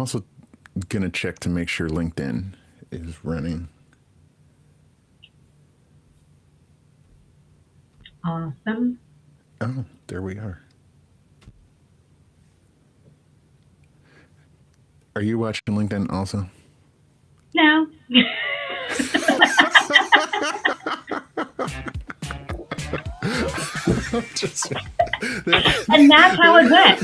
also going to check to make sure LinkedIn is running. Awesome. Oh, there we are. Are you watching LinkedIn also? No. And that's how it went.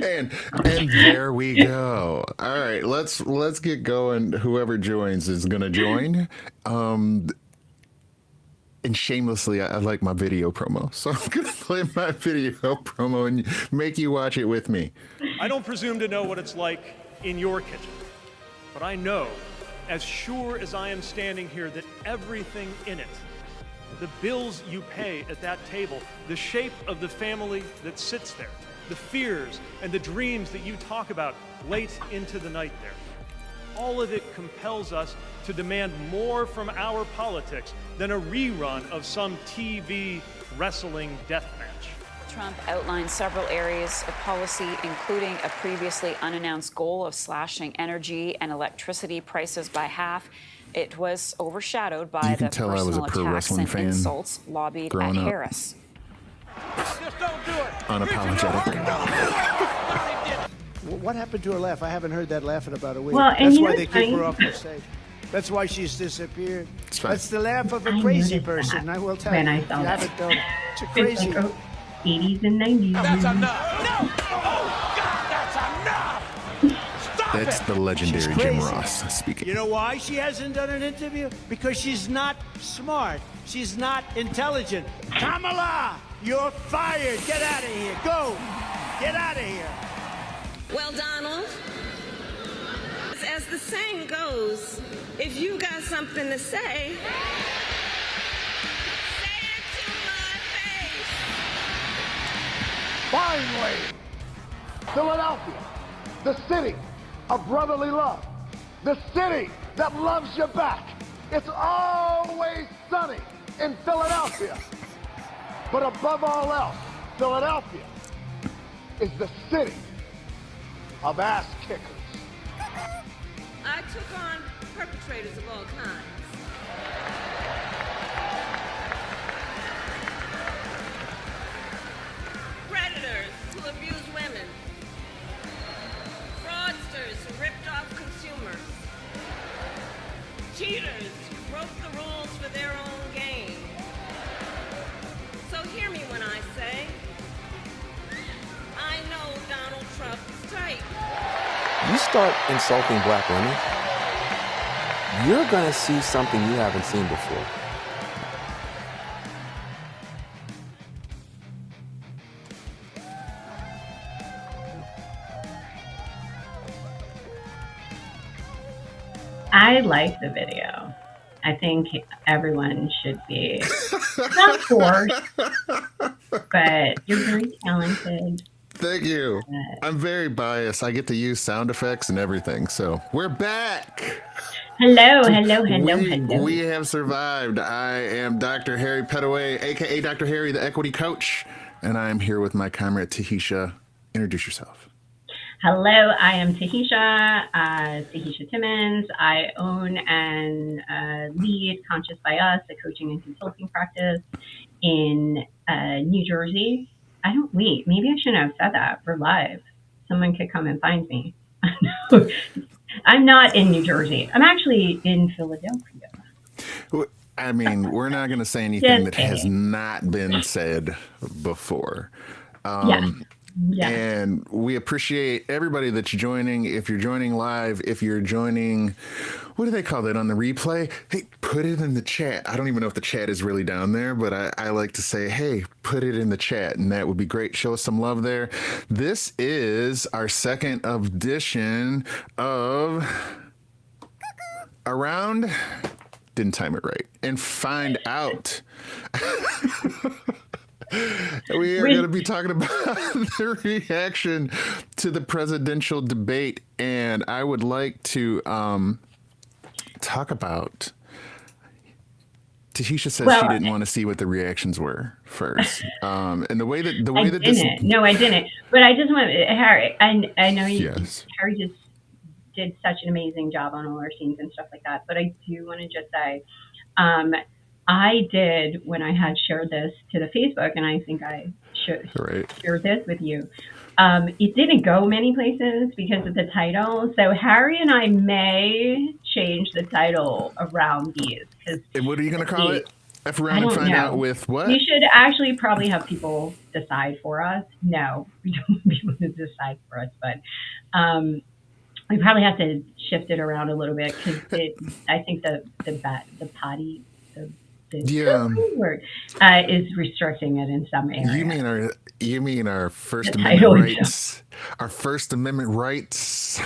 and there we go. All right, let's get going. Whoever joins is gonna join. And shamelessly, I like my video promo, so I'm gonna play my video promo and make you watch it with me. I don't presume to know what it's like in your kitchen, but I know, as sure as I am standing here, that everything in it, the bills you pay at that table, the shape of the family that sits there, the fears and the dreams that you talk about late into the night there, all of it compels us to demand more from our politics than a rerun of some TV wrestling death match. Trump outlined several areas of policy, including a previously unannounced goal of slashing energy and electricity prices by half. It was overshadowed by the personal attacks and insults lobbied at Harris. Just don't do it. Unapologetic. What happened to her laugh? I haven't heard that laugh in about a week. Well, and that's why they keep her off the stage. That's why she's disappeared. That's the laugh of a crazy person. I will tell you. I saw that. It's a crazy. Like, 80s and 90s. That's enough. No. Oh, God, that's enough. Stop That's the legendary Jim Ross speaking. You know why she hasn't done an interview? Because she's not smart. She's not intelligent. Kamala, you're fired. Get out of here. Go. Get out of here. Well, Donald, as the saying goes, if you got something to say, say it to my face. Finally, Philadelphia, the city of brotherly love, the city that loves you back. It's always sunny in Philadelphia. But above all else, Philadelphia is the city of ass kickers. I took on perpetrators of all kinds. Predators who abuse women. Fraudsters who ripped off consumers. Cheaters who broke the rules for their own gain. So hear me when I say, I know Donald Trump is tight. You start insulting black women, you're gonna see something you haven't seen before. I like the video. I think everyone should be, not forced, but you're very talented. Thank you. I'm very biased. I get to use sound effects and everything. So we're back. Hello. We have survived. I am Dr. Harry Pettaway, a.k.a. Dr. Harry, the equity coach. And I'm here with my comrade, Tahitia. Introduce yourself. Hello, I am Tahitia Timmons. I own and lead Conscious by Us, a coaching and consulting practice in New Jersey. Maybe I shouldn't have said that. We're live. Someone could come and find me. I'm not in New Jersey. I'm actually in Philadelphia. I mean, we're not going to say anything that has not been said before. Yeah. And we appreciate everybody that's joining. If you're joining live, if you're joining, what do they call that on the replay? Hey, put it in the chat. I don't even know if the chat is really down there, but I like to say, hey, put it in the chat, and that would be great. Show us some love there. This is our second edition of Around, didn't time it right, and Find Out. We are going to be talking about the reaction to the presidential debate, and I would like to talk about. Tahitia said she didn't want to see what the reactions were first, and the way that I didn't. But I just want Harry. I know Harry just did such an amazing job on all our scenes and stuff like that. But I do want to just say, um, I did, when I had shared this to the Facebook, and I think I should share this with you. It didn't go many places because of the title. So Harry and I may change the title around these. And what are you going to call it? F around I and don't find know. out with what? We should actually probably have people decide for us. No, we don't want people to decide for us, but we probably have to shift it around a little bit because I think the potty word is restricting it in some areas. You mean our First Amendment rights? Our First Amendment rights.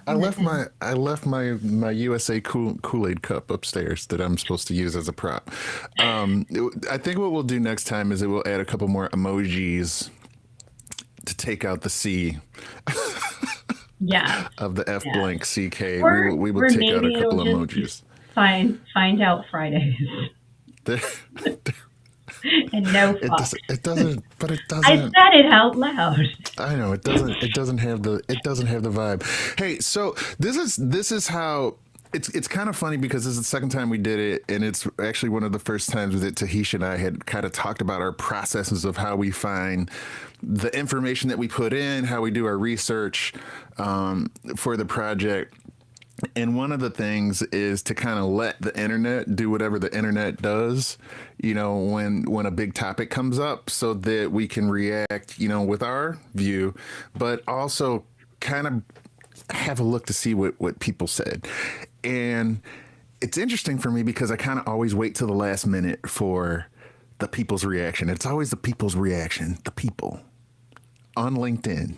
I left my USA Kool-Aid cup upstairs that I'm supposed to use as a prop. I think what we'll do next time is we'll add a couple more emojis to take out the C. Yeah. Of the F blank CK. Or, we will take out a couple of emojis. Find out Fridays. And no fuck. It doesn't. I said it out loud. I know it doesn't. It doesn't have the vibe. Hey, so this is how it's kind of funny because this is the second time we did it, and it's actually one of the first times that Tahitia and I had kind of talked about our processes of how we find the information that we put in, how we do our research for the project. And one of the things is to kind of let the internet do whatever the internet does, when a big topic comes up, so that we can react, with our view, but also kind of have a look to see what people said. And it's interesting for me because I kind of always wait till the last minute for the people's reaction. It's always the people's reaction, the people on LinkedIn.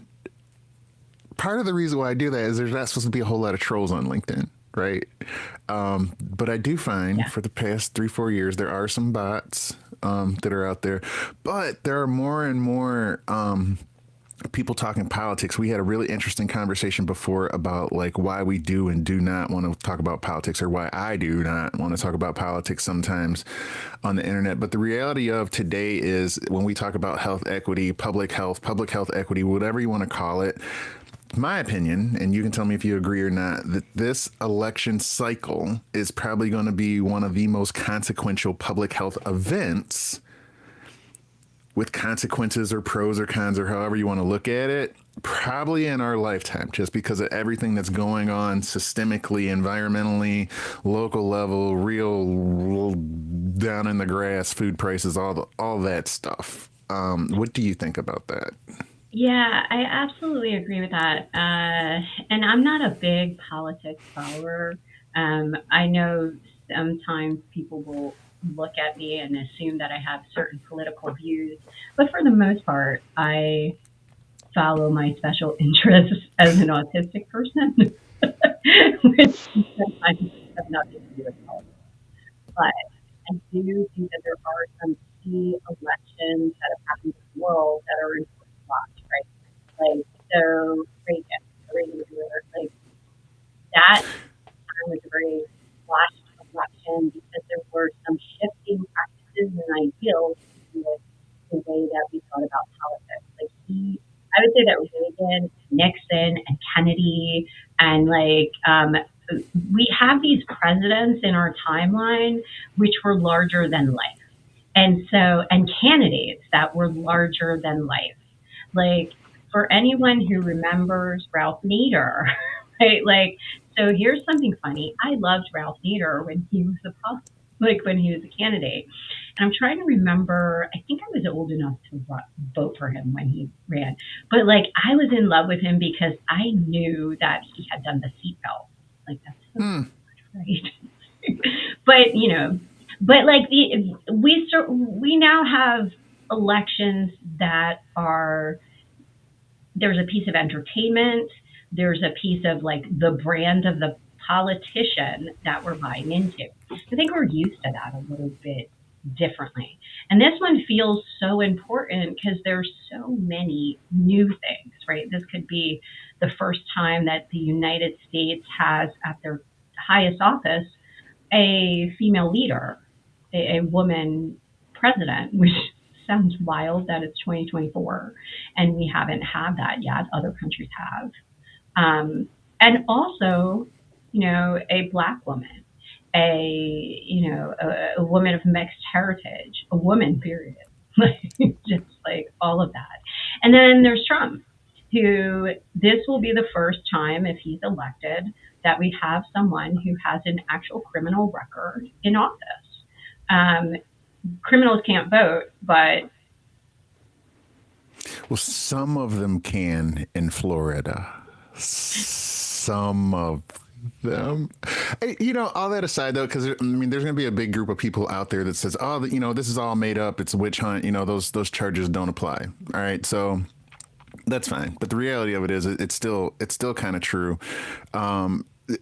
Part of the reason why I do that is there's not supposed to be a whole lot of trolls on LinkedIn, right? But I do find for the past 3-4 years, there are some bots that are out there, but there are more and more people talking politics. We had a really interesting conversation before about like why we do and do not want to talk about politics, or why I do not want to talk about politics sometimes on the internet. But the reality of today is when we talk about health equity, public health equity, whatever you want to call it, my opinion, and you can tell me if you agree or not, that this election cycle is probably going to be one of the most consequential public health events, with consequences or pros or cons or however you want to look at it, probably in our lifetime, just because of everything that's going on systemically, environmentally, local level, real down in the grass, food prices, all that stuff. What do you think about that? Yeah, I absolutely agree with that. And I'm not a big politics follower. I know sometimes people will look at me and assume that I have certain political views, but for the most part, I follow my special interests as an autistic person, which sometimes have nothing to do with politics. But I do think that there are some key elections that have happened in the world that are important to watch, right? Like, so Reagan, like that was a very flash election because there were some shifting practices and ideals in the way that we thought about politics. Like I would say that Reagan, Nixon, and Kennedy, and we have these presidents in our timeline which were larger than life. And candidates that were larger than life. Like, for anyone who remembers Ralph Nader, right? Like, so here's something funny. I loved Ralph Nader when he was when he was a candidate. And I'm trying to remember, I think I was old enough to vote for him when he ran. But I was in love with him because I knew that he had done the seatbelt. Like, that's so right. But we now have elections that are, there's a piece of entertainment, there's a piece of the brand of the politician that we're buying into. I think we're used to that a little bit differently. And this one feels so important because there's so many new things, right? This could be the first time that the United States has at their highest office a female leader, a woman president, which sounds wild that it's 2024 and we haven't had that yet. Other countries have. And also, a Black woman, a woman of mixed heritage, a woman, period. Just like all of that. And then there's Trump, who this will be the first time, if he's elected, that we have someone who has an actual criminal record in office. Criminals can't vote, but well, some of them can in Florida. Some of them. Hey, all that aside, though, because there's going to be a big group of people out there that says, "Oh, this is all made up. It's a witch hunt. Those charges don't apply." All right, so that's fine. But the reality of it is, it's still kind of true.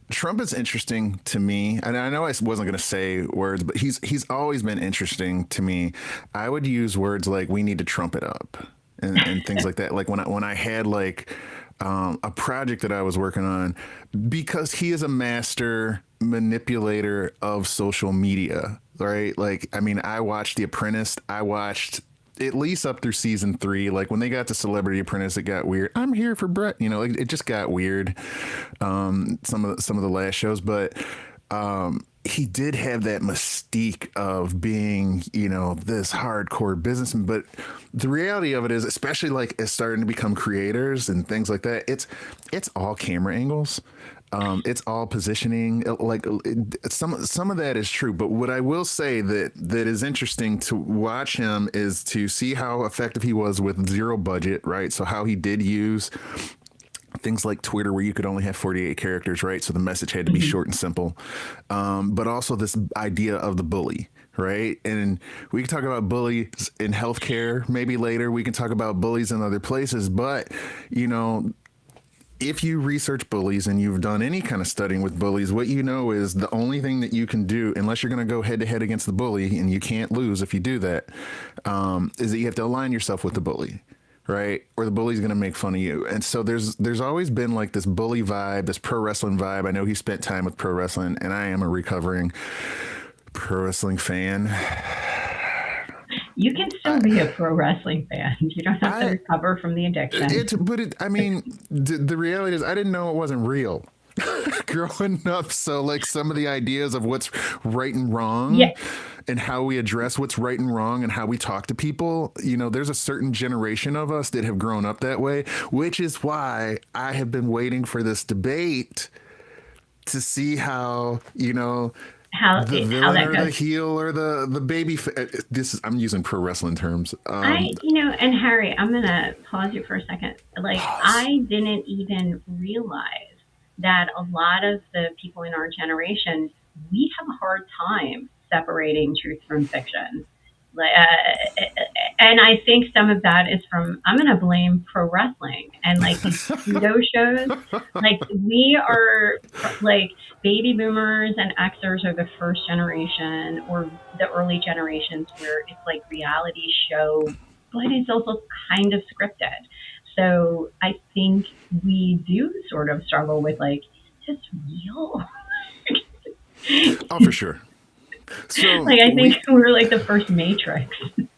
Trump is interesting to me, and I know I wasn't going to say words, but he's always been interesting to me. I would use words like "we need to trump it up" and things like that. Like when I had a project that I was working on, because he is a master manipulator of social media, right? Like, I mean, I watched The Apprentice. I watched at least up through season 3. Like when they got to Celebrity Apprentice, it got weird. I'm here for Brett. It just got weird. Some of the last shows, but he did have that mystique of being, this hardcore businessman. But the reality of it is, especially like as starting to become creators and things like that, it's all camera angles. It's all positioning. Like some of that is true, but what I will say that is interesting to watch him is to see how effective he was with zero budget, right? So how he did use things like Twitter, where you could only have 48 characters, right? So the message had to be short and simple. But also this idea of the bully, right? And we can talk about bullies in healthcare maybe later. We can talk about bullies in other places, but if you research bullies and you've done any kind of studying with bullies, what you know is the only thing that you can do, unless you're going to go head to head against the bully, and you can't lose if you do that, is that you have to align yourself with the bully, right? Or the bully's going to make fun of you. And so there's always been like this bully vibe, this pro wrestling vibe. I know he spent time with pro wrestling, and I am a recovering pro wrestling fan. You can still be a pro wrestling fan. You don't have to recover from the addiction. The reality is, I didn't know it wasn't real growing up. So like some of the ideas of what's right and wrong, and how we address what's right and wrong, and how we talk to people, there's a certain generation of us that have grown up that way, which is why I have been waiting for this debate to see how, the villain or the heel or the baby. I'm using pro wrestling terms. And Harry, I'm gonna pause you for a second. Like, I didn't even realize that a lot of the people in our generation, we have a hard time separating truth from fiction. And I think some of that is from, I'm going to blame pro wrestling and like these pseudo shows. Like we are like baby boomers and Xers are the first generation or the early generations where it's like reality show, but it's also kind of scripted. So I think we do sort of struggle with like, is this real? Oh, for sure. So like I think we're like the first Matrix.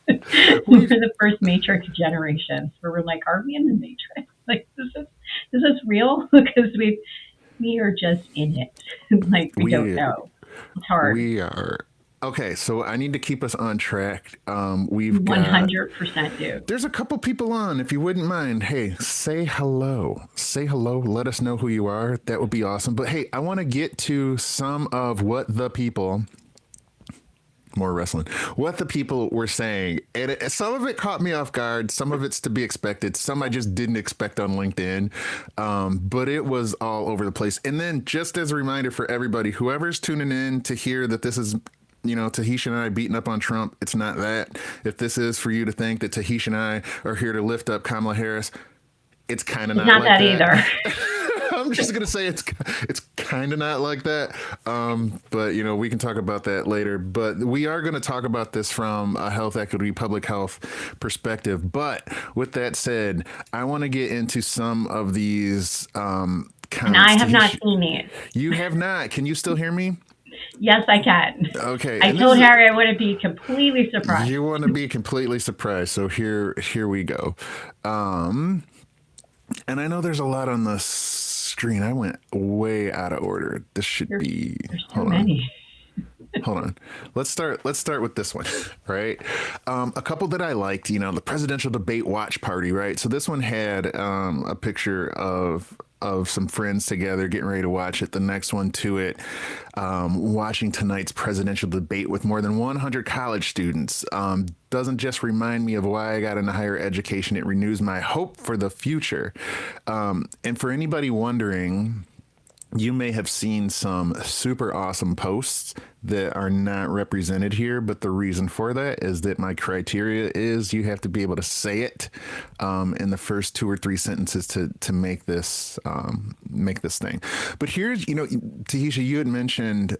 We're the first Matrix generations where we're like, are we in the Matrix? Like, is this real? Because we are just in it. Like we don't know. It's hard. We are. Okay, so I need to keep us on track. We've 100% do. There's a couple people on, if you wouldn't mind. Hey, say hello. Say hello. Let us know who you are. That would be awesome. But hey, I want to get to some of what the people. More wrestling. What the people were saying. And some of it caught me off guard. Some of it's to be expected. Some I just didn't expect on LinkedIn. But it was all over the place. And then just as a reminder for everybody, whoever's tuning in to hear that this is, Tahitia and I beating up on Trump, it's not that. If this is for you to think that Tahitia and I are here to lift up Kamala Harris, it's kind of not like that either. I'm just going to say it's kind of not like that. But, we can talk about that later. But we are going to talk about this from a health equity, public health perspective. But with that said, I want to get into some of these comments. And I have not seen these. You have not. Can you still hear me? Yes, I can. Okay. I told Harry I wouldn't be completely surprised. You want to be completely surprised. So here we go. And I know there's a lot on the screen screen. I went way out of order. This should be. There's too many. Hold on. Let's start with this one, right? A couple that I liked, the presidential debate watch party, right? So this one had a picture of some friends together getting ready to watch it. The next one to it, watching tonight's presidential debate with more than 100 college students. Doesn't just remind me of why I got into higher education. It renews my hope for the future. And for anybody wondering, you may have seen some super awesome posts that are not represented here, but the reason for that is that my criteria is you have to be able to say it in the first 2 or 3 sentences to make this thing. But here's, Tahitia, you had mentioned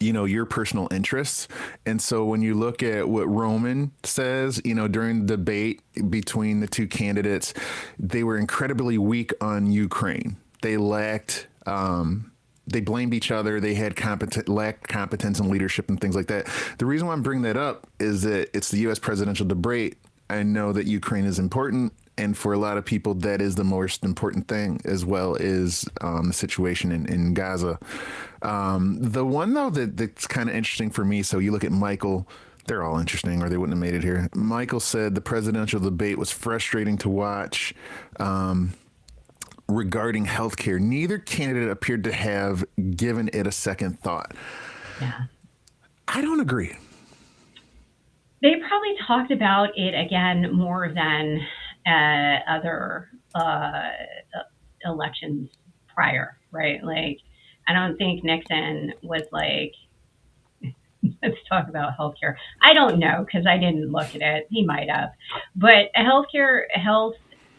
your personal interests. And so when you look at what Roman says, during the debate between the two candidates, they were incredibly weak on Ukraine. They lacked, they blamed each other. They had lacked competence and leadership and things like that. The reason why I'm bringing that up is that it's the U.S. presidential debate. I know that Ukraine is important. And for a lot of people, that is the most important thing, as well as the situation in Gaza. The one, though, that's kind of interesting for me. So you look at Michael. They're all interesting, or they wouldn't have made it here. Michael said the presidential debate was frustrating to watch. Regarding healthcare, neither candidate appeared to have given it a second thought. Yeah. I don't agree. They probably talked about it again more than other elections prior, right? Like, I don't think Nixon was like, let's talk about healthcare. I don't know, because I didn't look at it. He might have. But health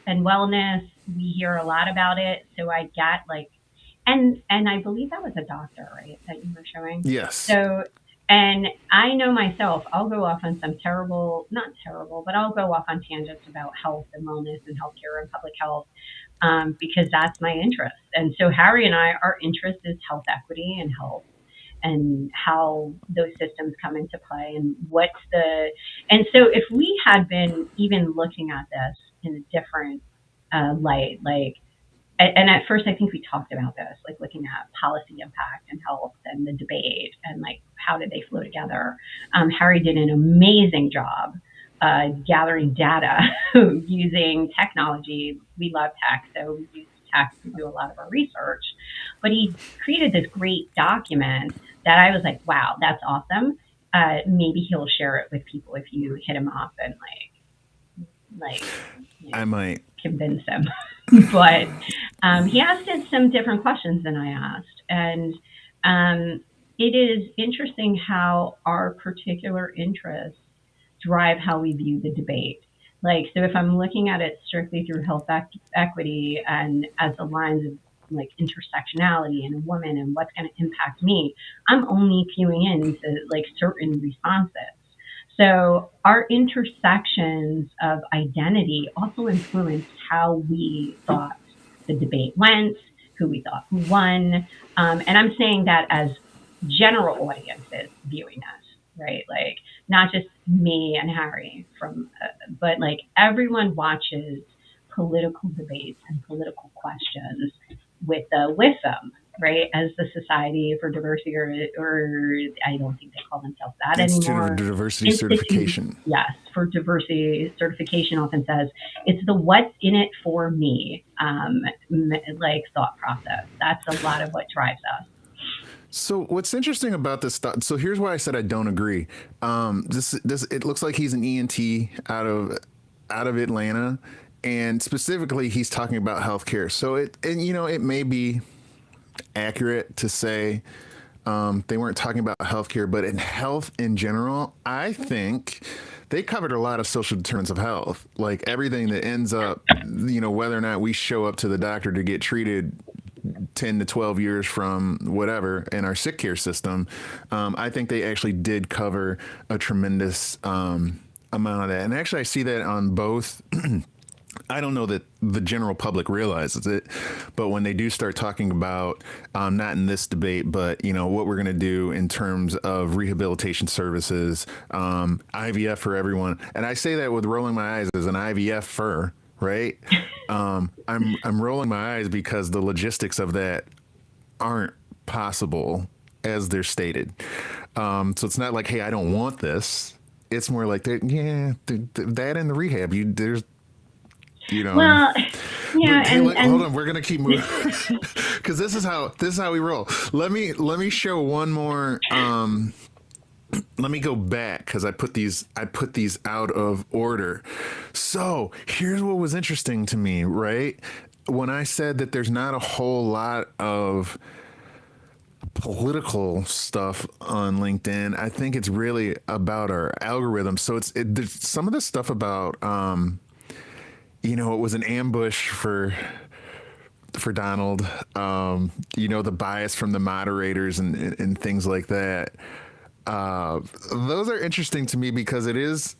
and wellness, we hear a lot about it. So I get and I believe that was a doctor, right, that you were showing? Yes. So, and I know myself, I'll go off on some not terrible, but I'll go off on tangents about health and wellness and healthcare and public health because that's my interest. And so Harry and I, our interest is health equity and health and how those systems come into play and and so if we had been even looking at this in a different light, and at first I think we talked about this, looking at policy impact and health and the debate and how did they flow together. Harry did an amazing job gathering data using technology. We love tech, so we use tech to do a lot of our research. But he created this great document that I was like, wow, that's awesome. Maybe he'll share it with people if you hit him up and I might convince him. But he asked it some different questions than I asked. And it is interesting how our particular interests drive how we view the debate. So if I'm looking at it strictly through health equity and as the lines of intersectionality and a woman and what's going to impact me, I'm only viewing into certain responses. So our intersections of identity also influenced how we thought the debate went, who we thought won. And I'm saying that as general audiences viewing us, right? Not just me and Harry but everyone watches political debates and political questions with them, right? As the Society for Diversity, or I don't think they call themselves that anymore. Institute for Diversity Certification. Yes, for diversity certification often says it's the what's in it for me, thought process. That's a lot of what drives us. So what's interesting about this thought? So here's why I said I don't agree. This it looks like he's an ENT out of Atlanta. And specifically, he's talking about healthcare. So it may be accurate to say they weren't talking about healthcare, but in health in general, I think they covered a lot of social determinants of health, everything that ends up, whether or not we show up to the doctor to get treated 10 to 12 years from whatever in our sick care system. I think they actually did cover a tremendous amount of that. And actually, I see that on both. I don't know that the general public realizes it, but when they do start talking about, not in this debate, but, what we're going to do in terms of rehabilitation services, IVF for everyone. And I say that with rolling my eyes as an IVF-er, right? I'm rolling my eyes because the logistics of that aren't possible as they're stated. So it's not like, hey, I don't want this. It's more like that. Yeah, that and the rehab. There's, Well, yeah, But, hey, and hold on. We're gonna keep moving because this is how we roll. Let me show one more. Let me go back because I put these out of order. So here's what was interesting to me, right? When I said that there's not a whole lot of political stuff on LinkedIn, I think it's really about our algorithm. So there's some of the stuff about, it was an ambush for Donald, the bias from the moderators and things like that. Those are interesting to me because it is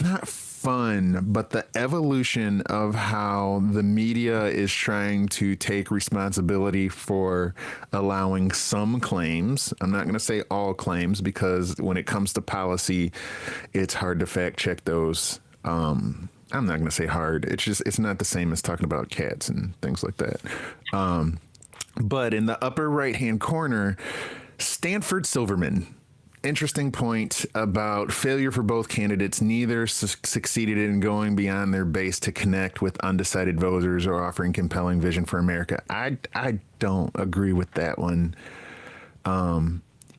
not fun, but the evolution of how the media is trying to take responsibility for allowing some claims. I'm not going to say all claims because when it comes to policy, it's hard to fact check those. I'm not going to say hard. It's not the same as talking about cats and things like that. But in the upper right-hand corner, Stanford Silverman. Interesting point about failure for both candidates. Neither succeeded in going beyond their base to connect with undecided voters or offering compelling vision for America. I don't agree with that one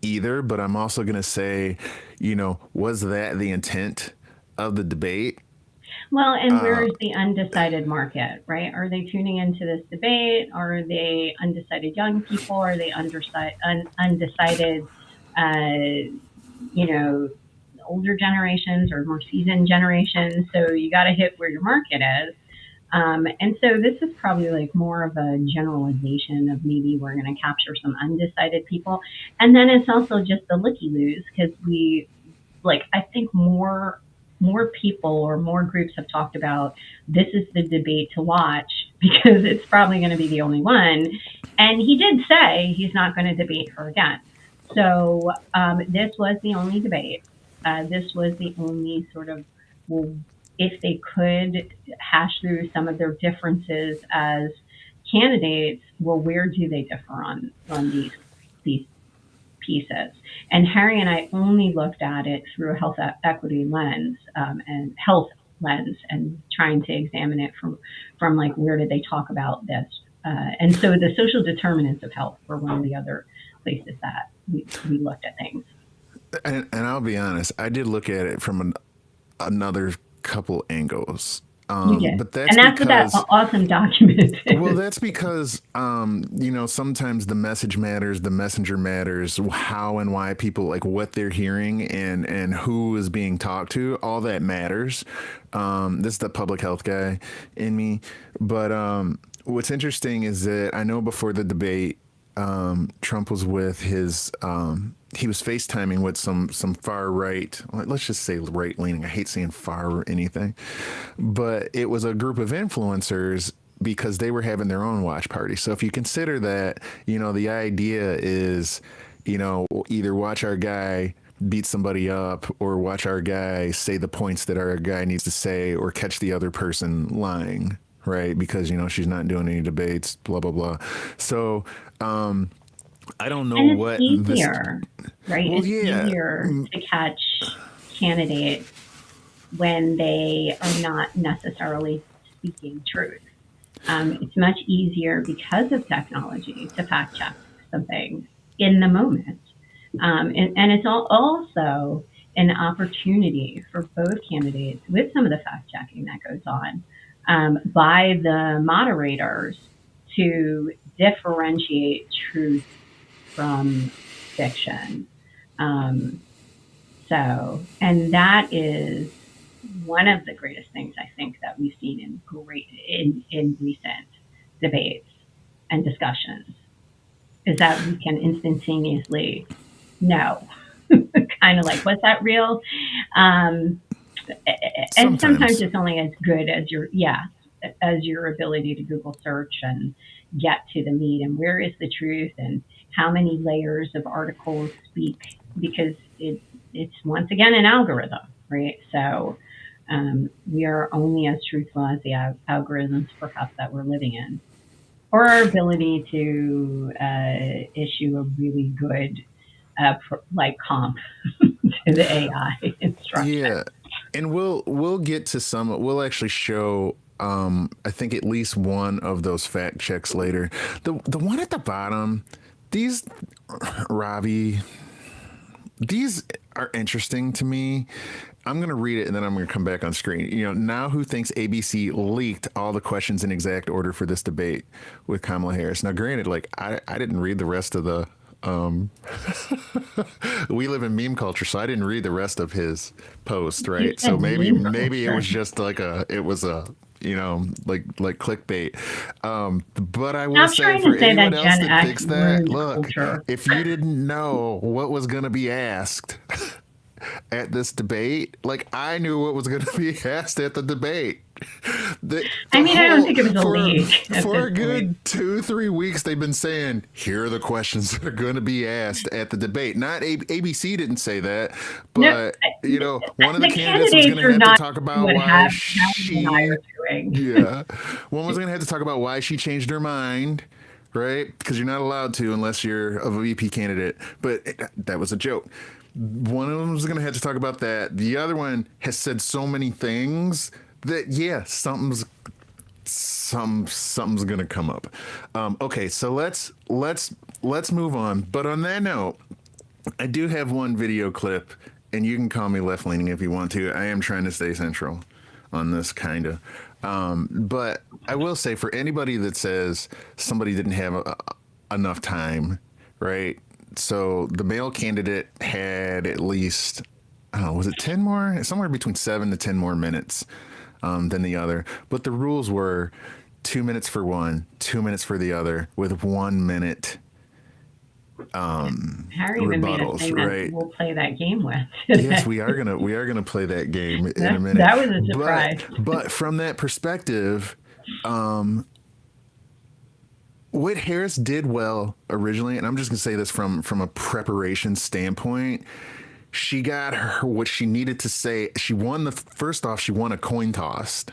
either, but I'm also going to say, was that the intent of the debate? Well, and where's the undecided market, right? Are they tuning into this debate? Are they undecided young people? Are they undecided, older generations or more seasoned generations? So you got to hit where your market is. And so this is probably like more of a generalization of maybe we're going to capture some undecided people. And then it's also just the looky-loos because I think more people or more groups have talked about this is the debate to watch because it's probably going to be the only one. And he did say he's not going to debate her again. So this was the only debate. This was the only sort of, if they could hash through some of their differences as candidates, where do they differ on these pieces? And Harry and I only looked at it through a health equity lens and health lens and trying to examine it from like, where did they talk about this? And so the social determinants of health were one of the other places that we looked at things. And I'll be honest, I did look at it from another couple angles. You did. But that's what that awesome document is. Well, that's because, sometimes the message matters, the messenger matters, how and why people, like what they're hearing and who is being talked to, all that matters. This is the public health guy in me. But what's interesting is that I know before the debate, Trump was with his... he was FaceTiming with some far right, let's just say right leaning. I hate saying far or anything, but it was a group of influencers because they were having their own watch party. So if you consider that, the idea is, either watch our guy beat somebody up or watch our guy say the points that our guy needs to say or catch the other person lying, right? Because, she's not doing any debates, blah, blah, blah. So, I don't know and it's what easier, right? Well, it's easier to catch candidates when they are not necessarily speaking truth. It's much easier because of technology to fact check something in the moment. And it's also an opportunity for both candidates with some of the fact checking that goes on by the moderators to differentiate truth from fiction. And that is one of the greatest things I think that we've seen in recent debates and discussions is that we can instantaneously know, kind of like, was that real? And sometimes it's only as good as your ability to Google search and get to the meat and where is the truth and how many layers of articles speak, because it's once again an algorithm, right? So We are only as truthful as the algorithms, perhaps, that we're living in, or our ability to issue a really good comp to the AI instruction. Yeah, and we'll get to some. We'll actually show. I think at least one of those fact checks later. The one at the bottom, these Robbie, these are interesting to me. I'm going to read it and then I'm going to come back on screen. You know, now who thinks ABC leaked all the questions in exact order for this debate with Kamala Harris? Now, granted, like I didn't read the rest of the. We live in meme culture, so I didn't read the rest of his post, right? So maybe it was just like you know, like clickbait. But I will say for anyone else that thinks that, look, if you didn't know what was going to be asked at this debate, like I knew what was going to be asked at the debate. I don't think it was a leak. For a good 2-3 weeks, they've been saying, here are the questions that are going to be asked at the debate. Not ABC didn't say that, but you know, one of the candidates was going to have to talk about why one was going to have to talk about why she changed her mind. Right? Because you're not allowed to unless you're a VP candidate. But that was a joke. One of them was going to have to talk about that. The other one has said so many things that something's gonna come up. Okay, so let's move on. But on that note, I do have one video clip, and you can call me left leaning if you want to. I am trying to stay central on this kind of. But I will say, for anybody that says somebody didn't have enough time, right? So the male candidate had at least, was it 10 more? Somewhere between 7 to 10 more minutes than the other. But the rules were 2 minutes for one, 2 minutes for the other, with 1 minute Harry even made a thing right? That we'll play that game with. Yes, we are gonna play that game in a minute. That was a surprise. But from that perspective, what Harris did well originally, and I'm just gonna say this from a preparation standpoint, she got her what she needed to say. She won she won a coin toss.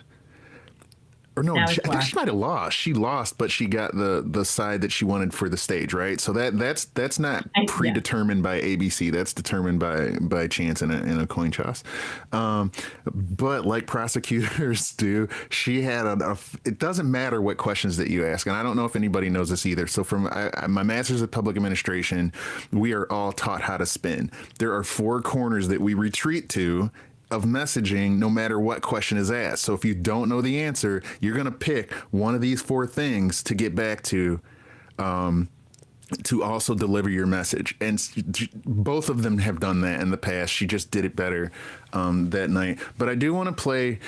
Or no, I think she might have lost. She lost, but she got the side that she wanted for the stage, right? So that's not predetermined by ABC. That's determined by chance in a coin toss. But like prosecutors do, she had it doesn't matter what questions that you ask, and I don't know if anybody knows this either. So from my master's of public administration, we are all taught how to spin. There are 4 corners that we retreat to of messaging no matter what question is asked. So if you don't know the answer, you're going to pick one of these 4 things to get back to also deliver your message. And both of them have done that in the past. She just did it better that night. But I do want to play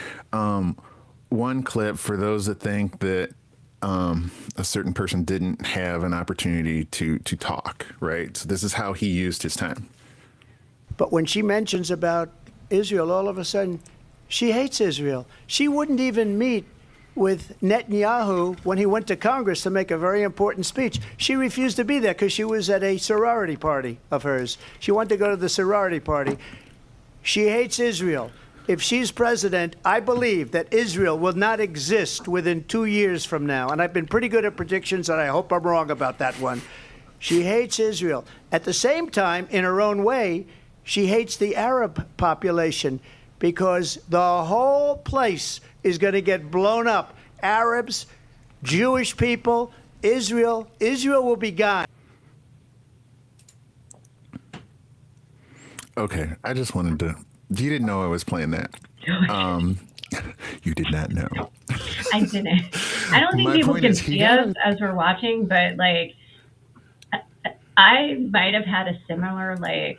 one clip for those that think that a certain person didn't have an opportunity to talk, right? So this is how he used his time. But when she mentions about Israel, all of a sudden, she hates Israel. She wouldn't even meet with Netanyahu when he went to Congress to make a very important speech. She refused to be there because she was at a sorority party of hers. She wanted to go to the sorority party. She hates Israel. If she's president, I believe that Israel will not exist within 2 years from now. And I've been pretty good at predictions, and I hope I'm wrong about that one. She hates Israel. At the same time, in her own way, she hates the Arab population because the whole place is going to get blown up. Arabs, Jewish people, Israel will be gone. Okay, I just wanted to. You didn't know I was playing that. You did not know. I didn't. I don't think people can see us as we're watching, but like, I might have had a similar like.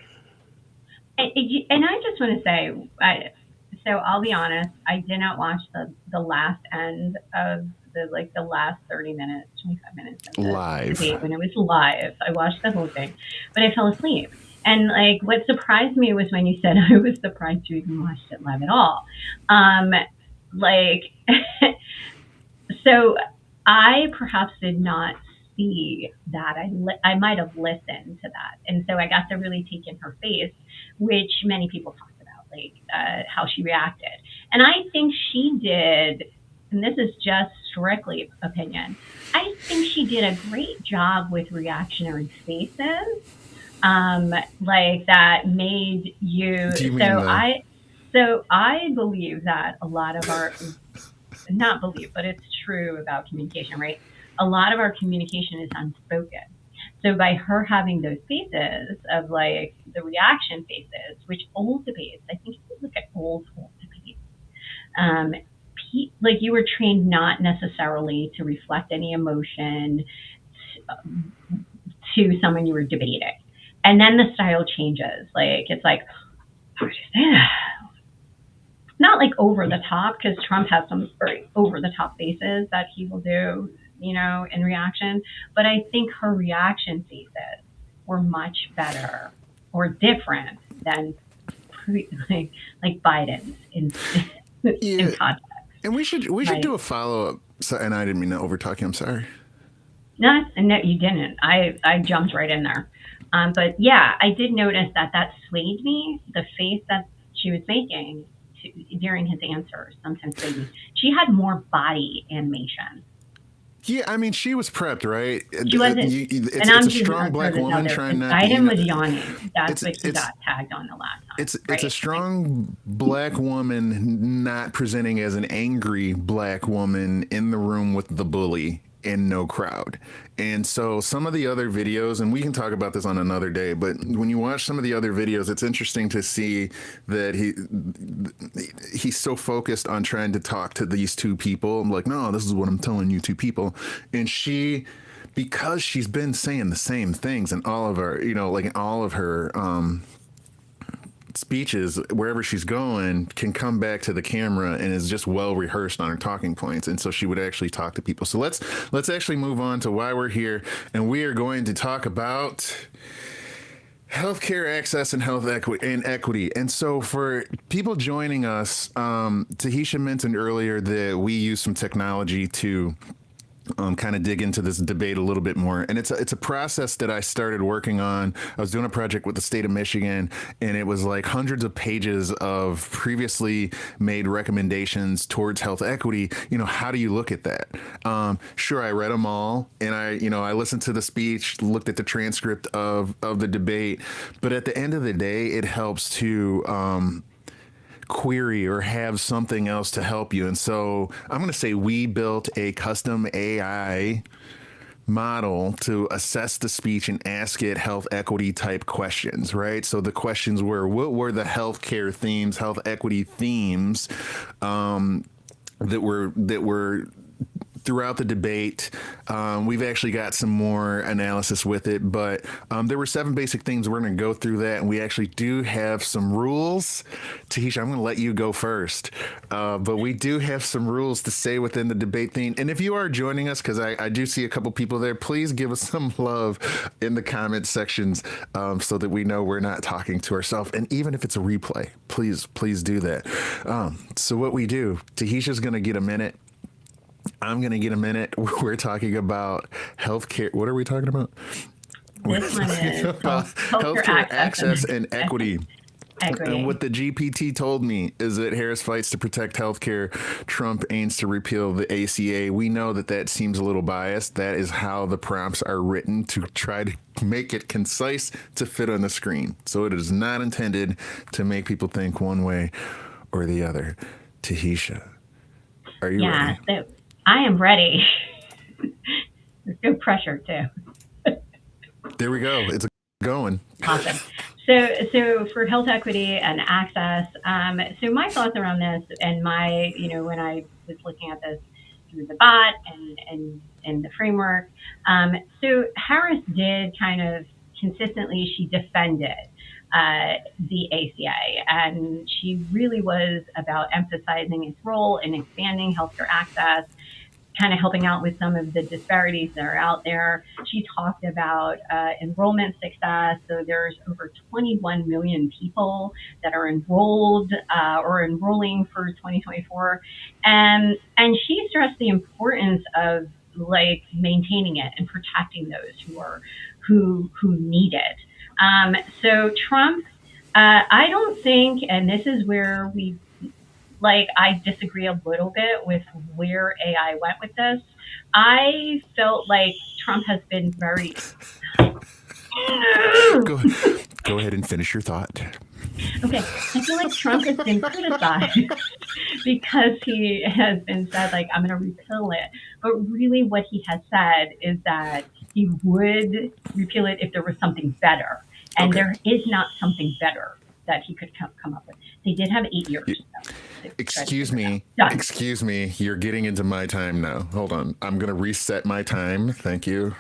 And I just want to say, so I'll be honest, I did not watch the last end of the last 30 minutes, 25 minutes of the live debate when it was live. I watched the whole thing, but I fell asleep. And like, what surprised me was when you said I was surprised you even watched it live at all. So I perhaps did not see that. I might have listened to that, and so I got to really take in her face, which many people talked about, like how she reacted. And I think she did, and this is just strictly opinion, I think she did a great job with reactionary spaces, like that made you. Do you mean So I believe that a lot of our, not believe, but it's true about communication, right? A lot of our communication is unspoken. So by her having those phases of like the reaction phases, which old debates, I think if you look at old debates, um, like you were trained not necessarily to reflect any emotion to someone you were debating. And then the style changes. Like it's like, how would you say that? Not like over the top, because Trump has some very over the top faces that he will do, in reaction. But I think her reaction faces were much better or different than like Biden's in context. And we should do a follow up. So, and I didn't mean to over talk you. I'm sorry. No, you didn't. I jumped right in there. But yeah, I did notice that swayed me. The face that she was making during his answers sometimes swayed me. She had more body animation. Yeah, I mean, she was prepped, right? She wasn't. It's a strong black woman trying not to. Biden was yawning. That's what he got tagged on the last time. It's a strong black woman not presenting as an angry black woman in the room with the bully and no crowd. And so some of the other videos, and we can talk about this on another day, but when you watch some of the other videos, it's interesting to see that he's so focused on trying to talk to these two people. I'm like, no, this is what I'm telling you, two people. And because she's been saying the same things in all of her, like in all of her speeches, wherever she's going, can come back to the camera and is just well rehearsed on her talking points. And so she would actually talk to people. So let's actually move on to why we're here. And we are going to talk about healthcare access and health equity. And so for people joining us, Tahitia mentioned earlier that we use some technology to kind of dig into this debate a little bit more. And it's a process that I started working on. I was doing a project with the state of Michigan, and it was like hundreds of pages of previously made recommendations towards health equity. How do you look at that? Sure, I read them all, and I listened to the speech, looked at the transcript of the debate. But at the end of the day, it helps to query or have something else to help you. And so I'm going to say we built a custom AI model to assess the speech and ask it health equity type questions, right? So the questions were, what were the healthcare themes, health equity themes that were throughout the debate. We've actually got some more analysis with it, but there were 7 basic things. We're going to go through that, and we actually do have some rules. Tahitia, I'm going to let you go first, but we do have some rules to say within the debate theme. And if you are joining us, because I do see a couple people there, please give us some love in the comment sections so that we know we're not talking to ourselves. And even if it's a replay, please do that. So what we do, Tahitia's going to get a minute. I'm going to get a minute. We're talking about healthcare. What are we talking about? This one is healthcare access and equity. Equity. And what the GPT told me is that Harris fights to protect healthcare. Trump aims to repeal the ACA. We know that seems a little biased. That is how the prompts are written, to try to make it concise to fit on the screen. So it is not intended to make people think one way or the other. Tahitia, are you ready? So I am ready. There's good pressure too. There we go. It's going. Awesome. So for health equity and access, so my thoughts around this, and my, when I was looking at this through the bot and the framework, so Harris did kind of consistently, she defended the ACA, and she really was about emphasizing its role in expanding healthcare access, kind of helping out with some of the disparities that are out there. She talked about enrollment success. So there's over 21 million people that are enrolled or enrolling for 2024. And she stressed the importance of like maintaining it and protecting those who need it. So Trump, I don't think, and this is where we like I disagree a little bit with where AI went with this. I felt like Trump has been very. Go ahead and finish your thought. Okay, I feel like Trump has been criticized because he has been said, like, I'm going to repeal it. But really, what he has said is that he would repeal it if there was something better. And there is not something better that he could come up with. They did have 8 years. Excuse me. You're getting into my time now. Hold on. I'm going to reset my time. Thank you.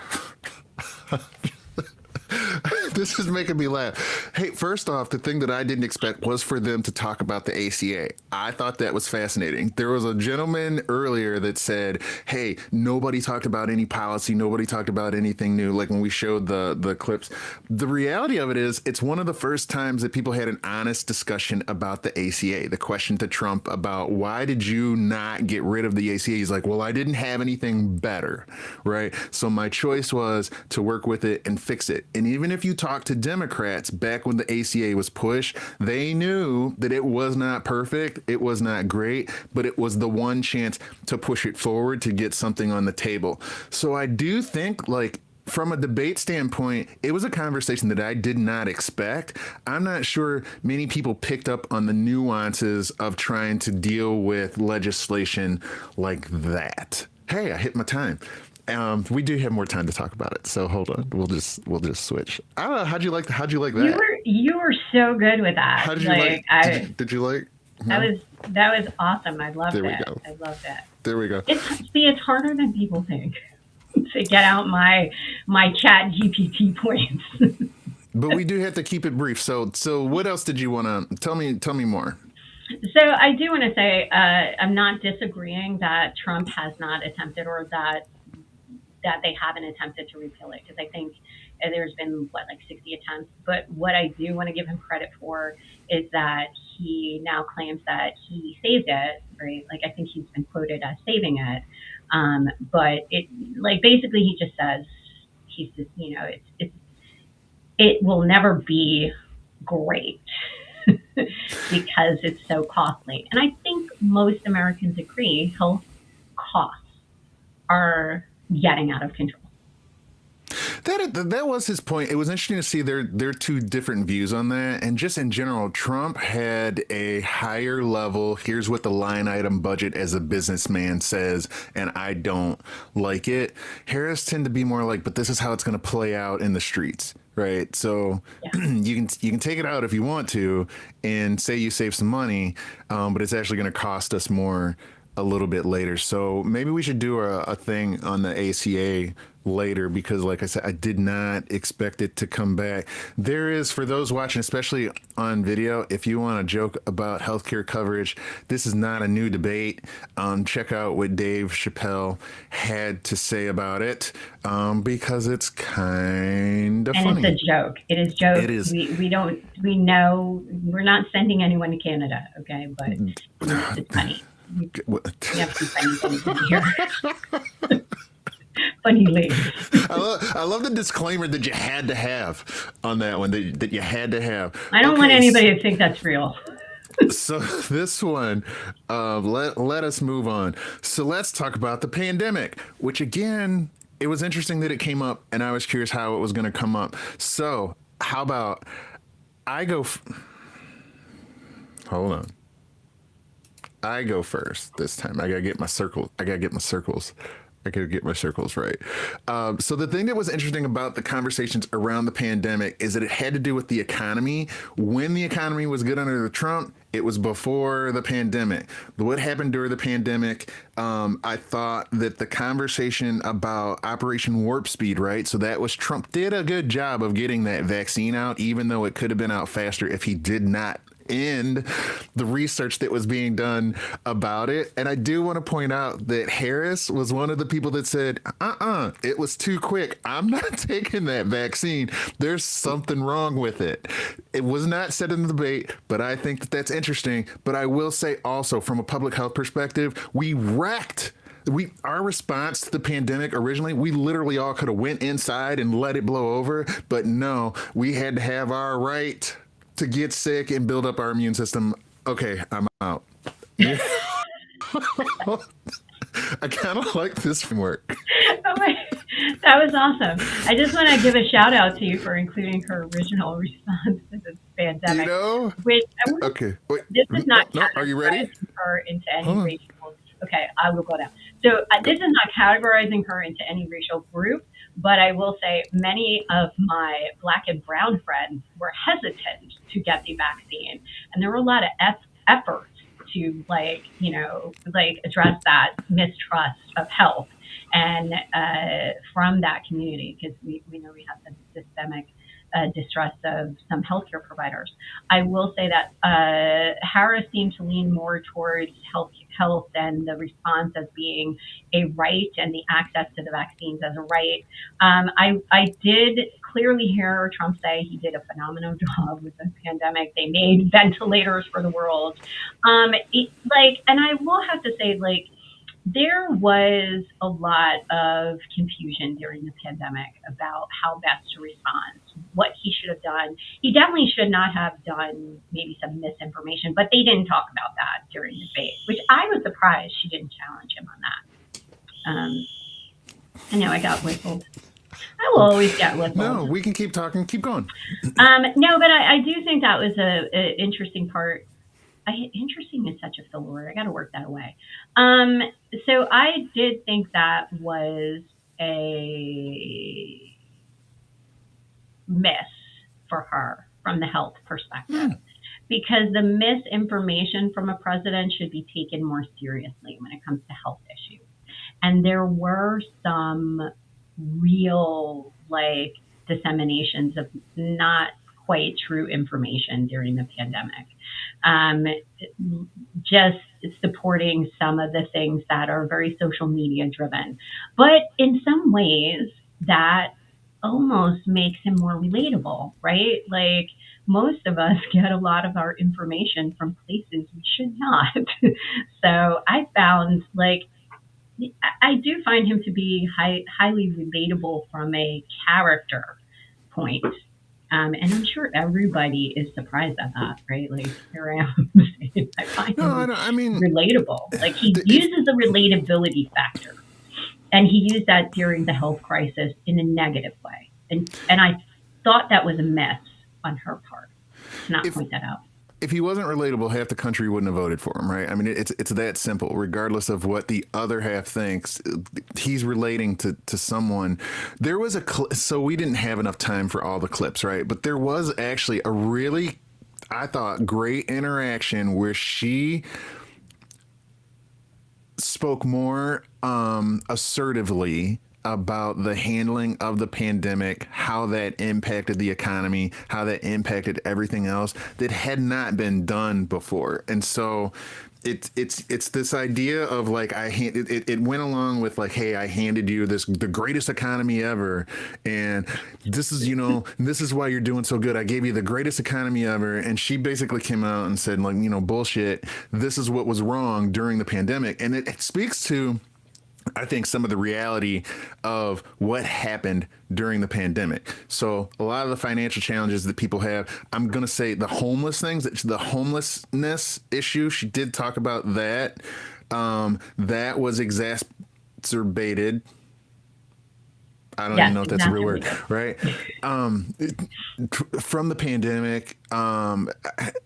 This is making me laugh. Hey, first off, the thing that I didn't expect was for them to talk about the ACA. I thought that was fascinating. There was a gentleman earlier that said, hey, nobody talked about any policy. Nobody talked about anything new. Like when we showed the clips, the reality of it is it's one of the first times that people had an honest discussion about the ACA. The question to Trump about why did you not get rid of the ACA? He's like, well, I didn't have anything better, right? So my choice was to work with it and fix it. And even if you talk to Democrats back when the ACA was pushed, they knew that it was not perfect. It was not great, but it was the one chance to push it forward to get something on the table. So I do think, like, from a debate standpoint, it was a conversation that I did not expect. I'm not sure many people picked up on the nuances of trying to deal with legislation like that. Hey, I hit my time. We do have more time to talk about it, so hold on. We'll just switch. I don't know. How'd you like that? You were so good with that. How did you like? Did you like? No? That was awesome. I loved it. There we go. I loved it. There we go. It's harder than people think to get out my chat GPT points. But we do have to keep it brief. So what else did you want to tell me more? So I do want to say I'm not disagreeing that Trump has not attempted or that they haven't attempted to repeal it, because I think there's been, like 60 attempts. But what I do want to give him credit for is that he now claims that he saved it, right? Like, I think he's been quoted as saving it. But it, like, basically he just says, he's just, it will never be great because it's so costly. And I think most Americans agree health costs are getting out of control. That was his point. It was interesting to see their two different views on that. And just in general, Trump had a higher level, here's what the line item budget as a businessman says, and I don't like it. Harris tend to be more like, but this is how it's going to play out in the streets. Right. So you can take it out if you want to and say you save some money, but it's actually going to cost us more a little bit later. So maybe we should do a thing on the ACA later, because like I said, I did not expect it to come back. There is, for those watching, especially on video, if you want to joke about healthcare coverage, this is not a new debate. Check out what Dave Chappelle had to say about it, because it's kind of funny. And it's a joke. It is joke. It is. We know we're not sending anyone to Canada, okay? But it's funny. We have some funny things in here. Funny ladies. I love the disclaimer that you had to have on that one, that you had to have. I don't want anybody to think that's real. So this one, let us move on. So let's talk about the pandemic, which again, it was interesting that it came up, and I was curious how it was going to come up. So how about I go? Hold on. I go first this time. I gotta get my circles. I gotta get my circles right. So the thing that was interesting about the conversations around the pandemic is that it had to do with the economy. When the economy was good under Trump, it was before the pandemic. What happened during the pandemic, I thought that the conversation about Operation Warp Speed, right? So that was Trump did a good job of getting that vaccine out, even though it could have been out faster if he did not end the research that was being done about it. And I do want to point out that Harris was one of the people that said, it was too quick. I'm not taking that vaccine. There's something wrong with it. It was not said in the debate, but I think that that's interesting. But I will say also, from a public health perspective, we wrecked our response to the pandemic originally, we literally all could have went inside and let it blow over. But no, we had to have our right to get sick and build up our immune system. Okay, I'm out. Yeah. I kind of like this framework. Oh my, that was awesome. I just want to give a shout out to you for including her original response to this You pandemic, know? which I want. Okay. Wait. This is not No. Are you ready? categorizing her into any Hold on. racial. Okay, I will go down. So this is not categorizing her into any racial group, but I will say many of my Black and brown friends were hesitant to get the vaccine, and there were a lot of efforts to address that mistrust of health and from that community, because we know we have the systemic distrust of some healthcare providers. I will say that Harris seemed to lean more towards health and the response as being a right and the access to the vaccines as a right. I did clearly hear Trump say he did a phenomenal job with the pandemic. They made ventilators for the world. And I will have to say, there was a lot of confusion during the pandemic about how best to respond, what he should have done. He definitely should not have done maybe some misinformation, but they didn't talk about that during the debate, which I was surprised she didn't challenge him on that. I know I got whistled. I will always get whistled. No, we can keep talking. Keep going. No, but I do think that was a interesting part. Interesting is such a filler word. I got to work that away. So I did think that was a miss for her from the health perspective, because the misinformation from a president should be taken more seriously when it comes to health issues. And there were some real disseminations of not quite true information during the pandemic. Just supporting some of the things that are very social media driven. But in some ways, that almost makes him more relatable, right? Most of us get a lot of our information from places we should not. So I found I do find him to be highly relatable from a character point. And I'm sure everybody is surprised at that, right? Here I am saying I find him relatable. He uses the relatability factor, and he used that during the health crisis in a negative way. And I thought that was a miss on her part to not point that out. If he wasn't relatable, half the country wouldn't have voted for him, right? I mean, it's that simple. Regardless of what the other half thinks, he's relating to someone. There was so we didn't have enough time for all the clips, right? But there was actually a really, I thought, great interaction where she spoke more assertively about the handling of the pandemic, how that impacted the economy, how that impacted everything else that had not been done before. And so it's this idea of it went along with hey, I handed you the greatest economy ever, and this is this is why you're doing so good. I gave you the greatest economy ever, and she basically came out and said bullshit. This is what was wrong during the pandemic, and it speaks to, I think, some of the reality of what happened during the pandemic. So a lot of the financial challenges that people have, I'm going to say the homelessness issue, she did talk about that. That was exacerbated. I don't even know if that's a real word, right? From the pandemic, I'm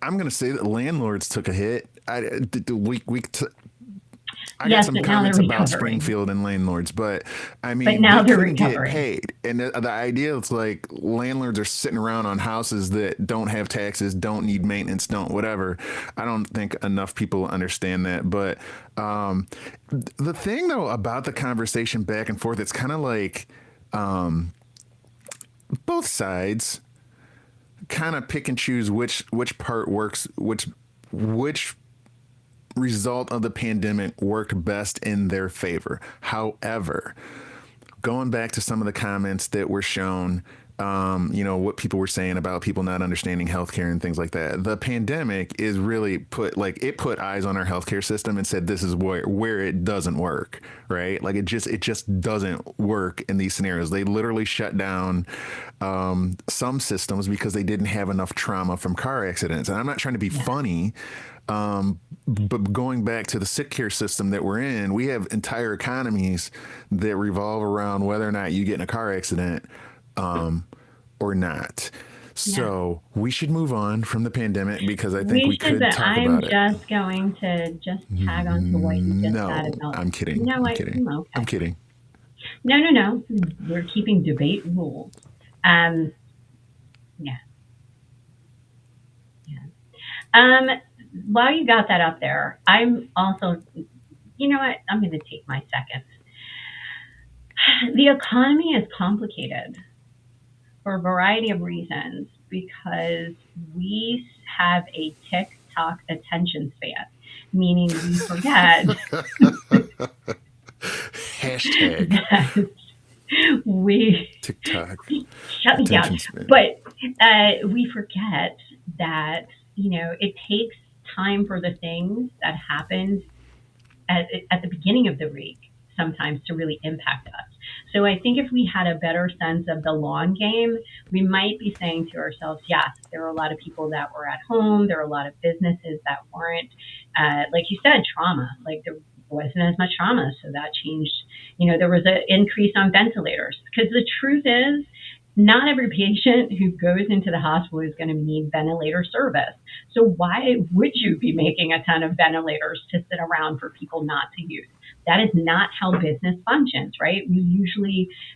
going to say that landlords took a hit. I got some comments about Springfield and landlords, but I mean, but now they couldn't get paid. And the idea is landlords are sitting around on houses that don't have taxes, don't need maintenance, don't whatever. I don't think enough people understand that. But the thing, though, about the conversation back and forth, it's kind of both sides kind of pick and choose which part works, which result of the pandemic worked best in their favor. However, going back to some of the comments that were shown, what people were saying about people not understanding healthcare and things like that. The pandemic is really put eyes on our healthcare system and said, this is where it doesn't work, right? Like it just doesn't work in these scenarios. They literally shut down some systems because they didn't have enough trauma from car accidents. And I'm not trying to be funny, but going back to the sick care system that we're in, we have entire economies that revolve around whether or not you get in a car accident or not. So we should move on from the pandemic because I think we could talk about it. I'm just going to tag on to what you just said about. I'm kidding. You know what? I'm kidding. Okay. I'm kidding. No. We're keeping debate rules. While you got that up there, I'm also, you know what? I'm going to take my second. The economy is complicated for a variety of reasons because we have a TikTok attention span, meaning we forget Hashtag that we TikTok shut me down. span. But we forget that, it takes time for the things that happened at the beginning of the week sometimes to really impact us. So I think if we had a better sense of the long game, we might be saying to ourselves, yes, there are a lot of people that were at home. There are a lot of businesses that weren't, like you said, trauma. Like there wasn't as much trauma. So that changed, there was an increase on ventilators. Because the truth is, not every patient who goes into the hospital is going to need ventilator service. So why would you be making a ton of ventilators to sit around for people not to use? That is not how business functions, right?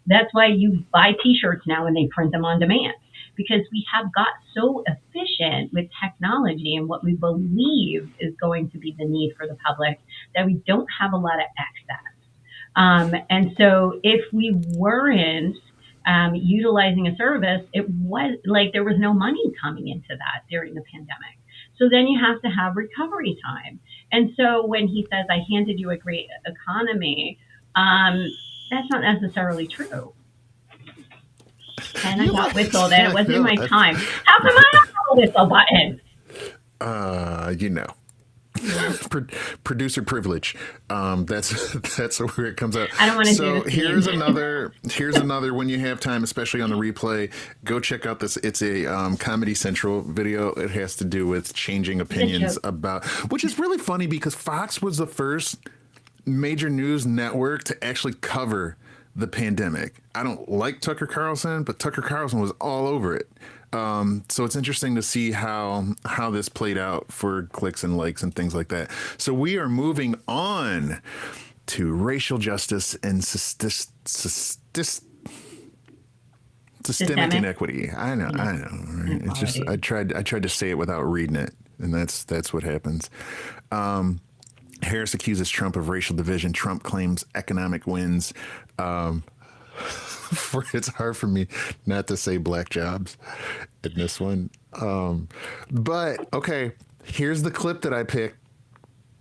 That's why you buy t-shirts now and they print them on demand, because we have got so efficient with technology and what we believe is going to be the need for the public that we don't have a lot of excess. And so if we weren't utilizing a service, it was like there was no money coming into that during the pandemic. So then you have to have recovery time. And so when he says, I handed you a great economy, that's not necessarily true. And I got whistled and it wasn't my time. How come I don't have a whistle button? Producer privilege. That's where it comes out. I don't want to so do this. Here's another when you have time, especially on the replay, go check out this. It's a Comedy Central video. It has to do with changing opinions about, which is really funny because Fox was the first major news network to actually cover the pandemic. I don't like Tucker Carlson, but Tucker Carlson was all over it. So it's interesting to see how this played out for clicks and likes and things like that. So we are moving on to racial justice and systemic inequity. I know. Right? It's just I tried to say it without reading it, and that's what happens. Harris accuses Trump of racial division. Trump claims economic wins. It's hard for me not to say black jobs in this one. But okay, here's the clip that I picked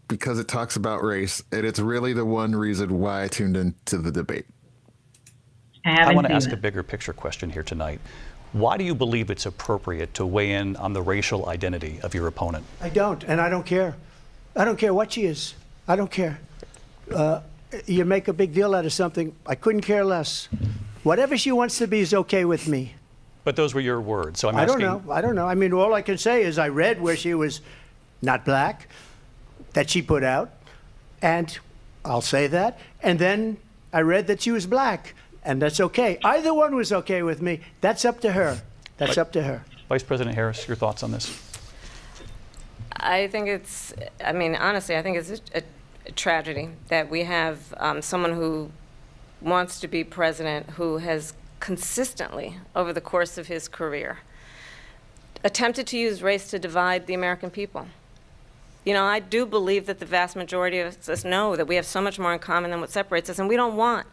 because it talks about race, and it's really the one reason why I tuned into the debate. I want to ask a bigger picture question here tonight. Why do you believe it's appropriate to weigh in on the racial identity of your opponent? I don't, and I don't care. I don't care what she is. I don't care. You make a big deal out of something. I couldn't care less. Whatever she wants to be is okay with me. But those were your words, so I'm asking. I don't know. I mean, all I can say is I read where she was not black, that she put out, and I'll say that. And then I read that she was black, and that's okay. Either one was okay with me. That's up to her. That's up to her. Vice President Harris, your thoughts on this? Honestly, I think it's a tragedy that we have someone who wants to be president who has consistently, over the course of his career, attempted to use race to divide the American people. I do believe that the vast majority of us know that we have so much more in common than what separates us, and we don't want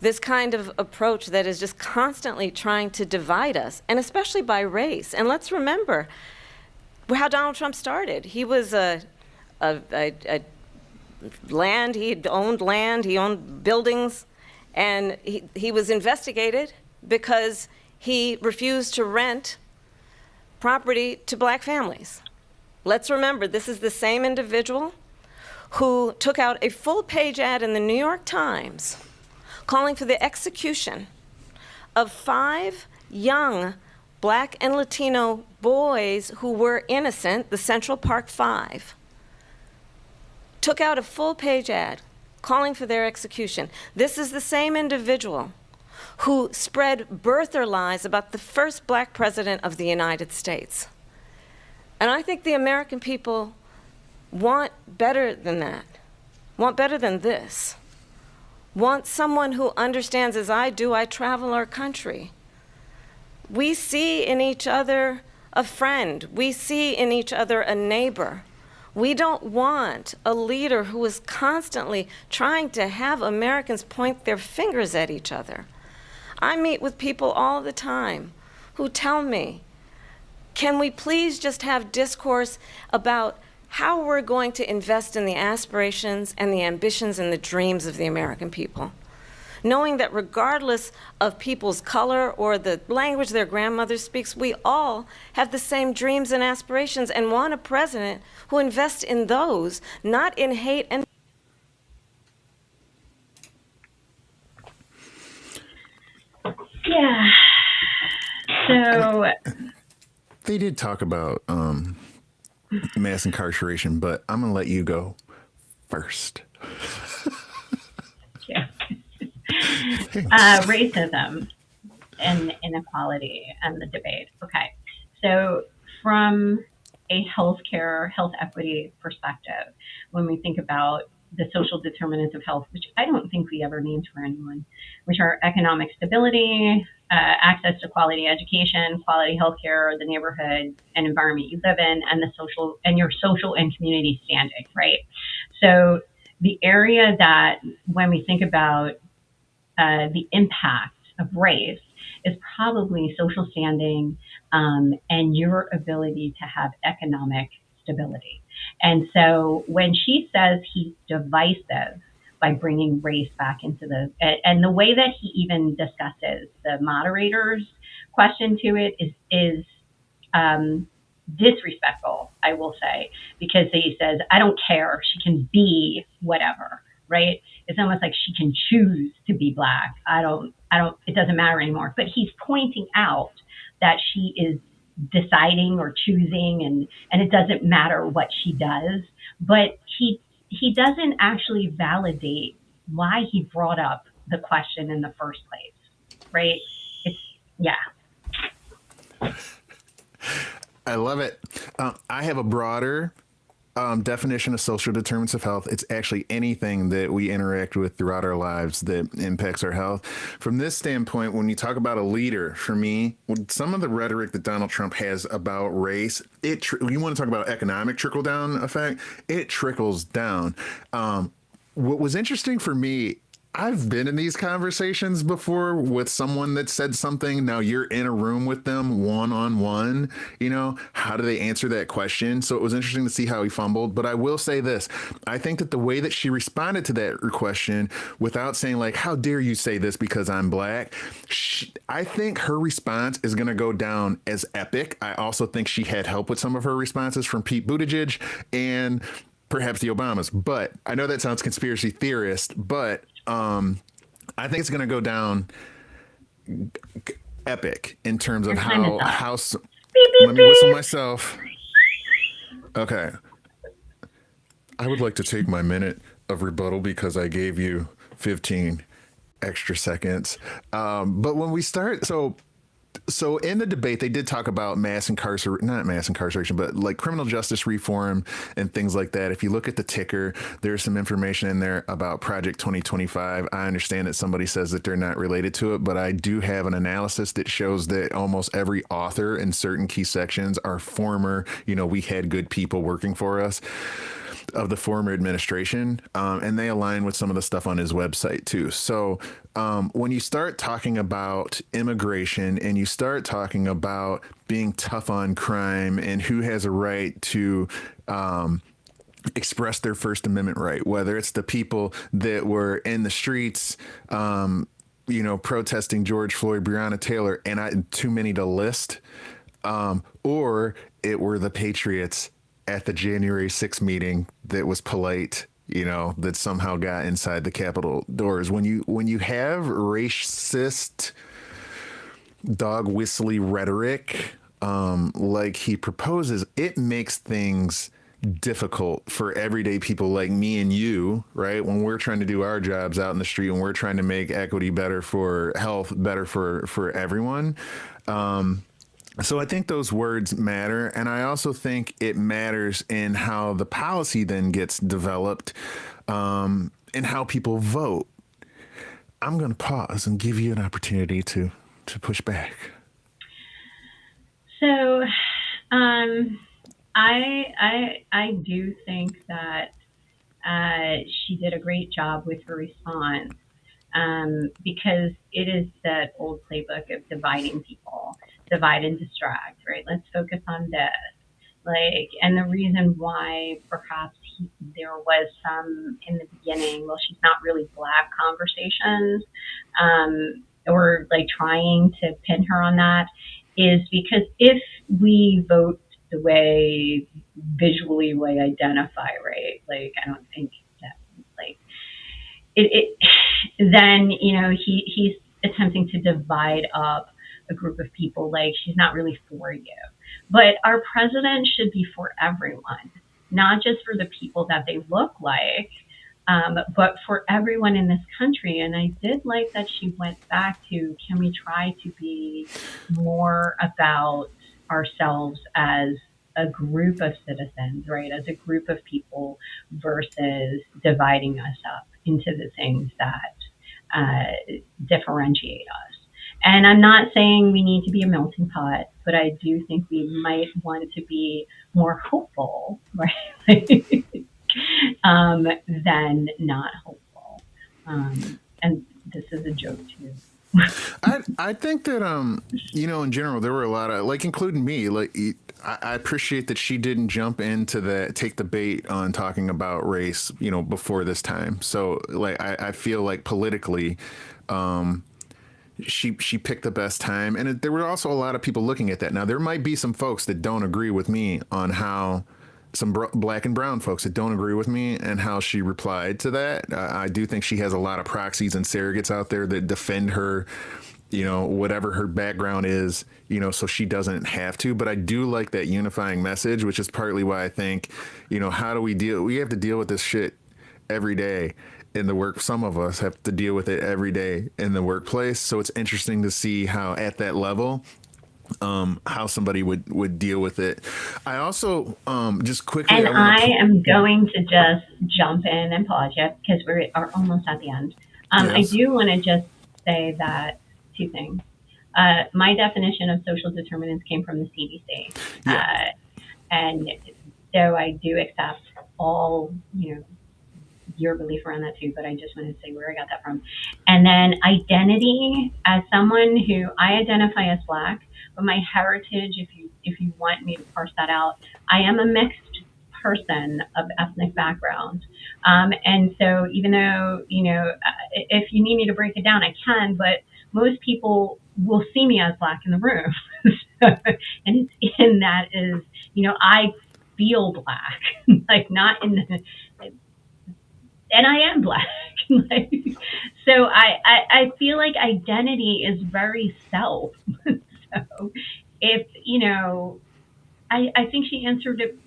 this kind of approach that is just constantly trying to divide us, and especially by race. And let's remember how Donald Trump started. He was land, he owned buildings, and he was investigated because he refused to rent property to black families. Let's remember, this is the same individual who took out a full-page ad in the New York Times calling for the execution of 5 young black and Latino boys who were innocent, the Central Park 5. Took out a full-page ad calling for their execution. This is the same individual who spread birther lies about the first black president of the United States. And I think the American people want better than that, want better than this, want someone who understands, as I do, I travel our country. We see in each other a friend. We see in each other a neighbor. We don't want a leader who is constantly trying to have Americans point their fingers at each other. I meet with people all the time who tell me, can we please just have discourse about how we're going to invest in the aspirations and the ambitions and the dreams of the American people? Knowing that regardless of people's color or the language their grandmother speaks, we all have the same dreams and aspirations and want a president who invests in those, not in hate and yeah. So they did talk about mass incarceration, but I'm gonna let you go first. yeah. Racism and inequality and the debate. Okay. So from a health equity perspective, when we think about the social determinants of health, which I don't think we ever named for anyone, which are economic stability, access to quality education, quality healthcare, the neighborhood and environment you live in, and your social and community standing, right? So the area that when we think about the impact of race is probably social standing and your ability to have economic stability. And so when she says he's divisive by bringing race back into and the way that he even discusses the moderator's question to it is disrespectful, I will say, because he says, I don't care, she can be whatever, right? It's almost like she can choose to be black. It doesn't matter anymore. But he's pointing out that she is deciding or choosing and it doesn't matter what she does. But he doesn't actually validate why he brought up the question in the first place, right? I love it. I have a broader definition of social determinants of health. It's actually anything that we interact with throughout our lives that impacts our health. From this standpoint, when you talk about a leader, for me, some of the rhetoric that Donald Trump has about race, you want to talk about economic trickle down effect, it trickles down. What was interesting for me, I've been in these conversations before with someone that said something. Now you're in a room with them one-on-one, how do they answer that question? So it was interesting to see how he fumbled. But I will say this, I think that the way that she responded to that question without saying like, how dare you say this because I'm black? I think her response is going to go down as epic. I also think she had help with some of her responses from Pete Buttigieg and perhaps the Obamas. But I know that sounds conspiracy theorist, but I think it's going to go down epic in terms of how let me whistle myself. Okay. I would like to take my minute of rebuttal because I gave you 15 extra seconds. But when we start, so in the debate, they did talk about not mass incarceration, but like criminal justice reform and things like that. If you look at the ticker, there's some information in there about Project 2025. I understand that somebody says that they're not related to it, but I do have an analysis that shows that almost every author in certain key sections are former, we had good people working for us of the former administration, and they align with some of the stuff on his website too. So when you start talking about immigration and you start talking about being tough on crime and who has a right to express their First Amendment right, whether it's the people that were in the streets protesting George Floyd, Breonna Taylor, and too many to list, or it were the Patriots at the January 6th meeting that was polite, that somehow got inside the Capitol doors. When you have racist, dog whistly rhetoric, like he proposes, it makes things difficult for everyday people like me and you, right? When we're trying to do our jobs out in the street, and we're trying to make equity better for health, better for everyone. So I think those words matter. And I also think it matters in how the policy then gets developed, and how people vote. I'm going to pause and give you an opportunity to push back. So, I do think that she did a great job with her response, because it is that old playbook of dividing people, divide and distract, right? Let's focus on this. And the reason why perhaps there was some in the beginning, well, she's not really Black conversations, or trying to pin her on that, is because if we vote the way visually we identify, right? I don't think that then, he's attempting to divide up a group of people. She's not really for you. But our president should be for everyone, not just for the people that they look like, but for everyone in this country. And I did like that she went back to, can we try to be more about ourselves as a group of citizens, right? As a group of people, versus dividing us up into the things that differentiate us. And I'm not saying we need to be a melting pot, but I do think we might want to be more hopeful, right? Than not hopeful. And this is a joke too. I think that in general there were a lot of, including me, I appreciate that she didn't jump into take the bait on talking about race before this time. So I feel like politically she picked the best time, and there were also a lot of people looking at that. Now there might be some folks that don't agree with me on how, some Black and brown folks that don't agree with me and how she replied to that. I do think she has a lot of proxies and surrogates out there that defend her, whatever her background is, so she doesn't have to. But I do like that unifying message, which is partly why I think, how do we have to deal with this shit every day in the work. Some of us have to deal with it every day in the workplace. So it's interesting to see how at that level, how somebody would deal with it. I also just quickly, and I am going to just jump in and pause you because we are almost at the end. Yes. I do want to just say that two things. My definition of social determinants came from the CDC, and so I do accept all your belief around that too, but I just wanted to say where I got that from. And then identity, as someone who I identify as Black, but my heritage, if you want me to parse that out, I am a mixed person of ethnic background. And so even though, if you need me to break it down, I can, but most people will see me as Black in the room. And that is, I feel Black, not in the, and I am Black. So I feel like identity is very self. So if, I think she answered it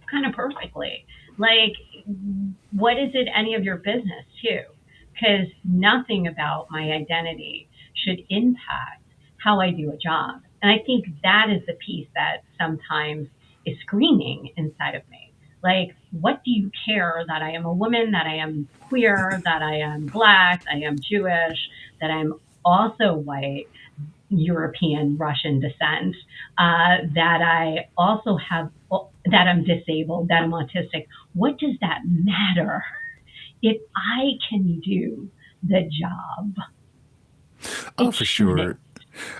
kind of perfectly. What is it any of your business too? Because nothing about my identity should impact how I do a job. And I think that is the piece that sometimes is screaming inside of me. What do you care that I am a woman, that I am queer, that I am Black, I am Jewish, that I'm also white, European, Russian descent, that I also have, that I'm disabled, that I'm autistic? What does that matter if I can do the job? Oh, for sure.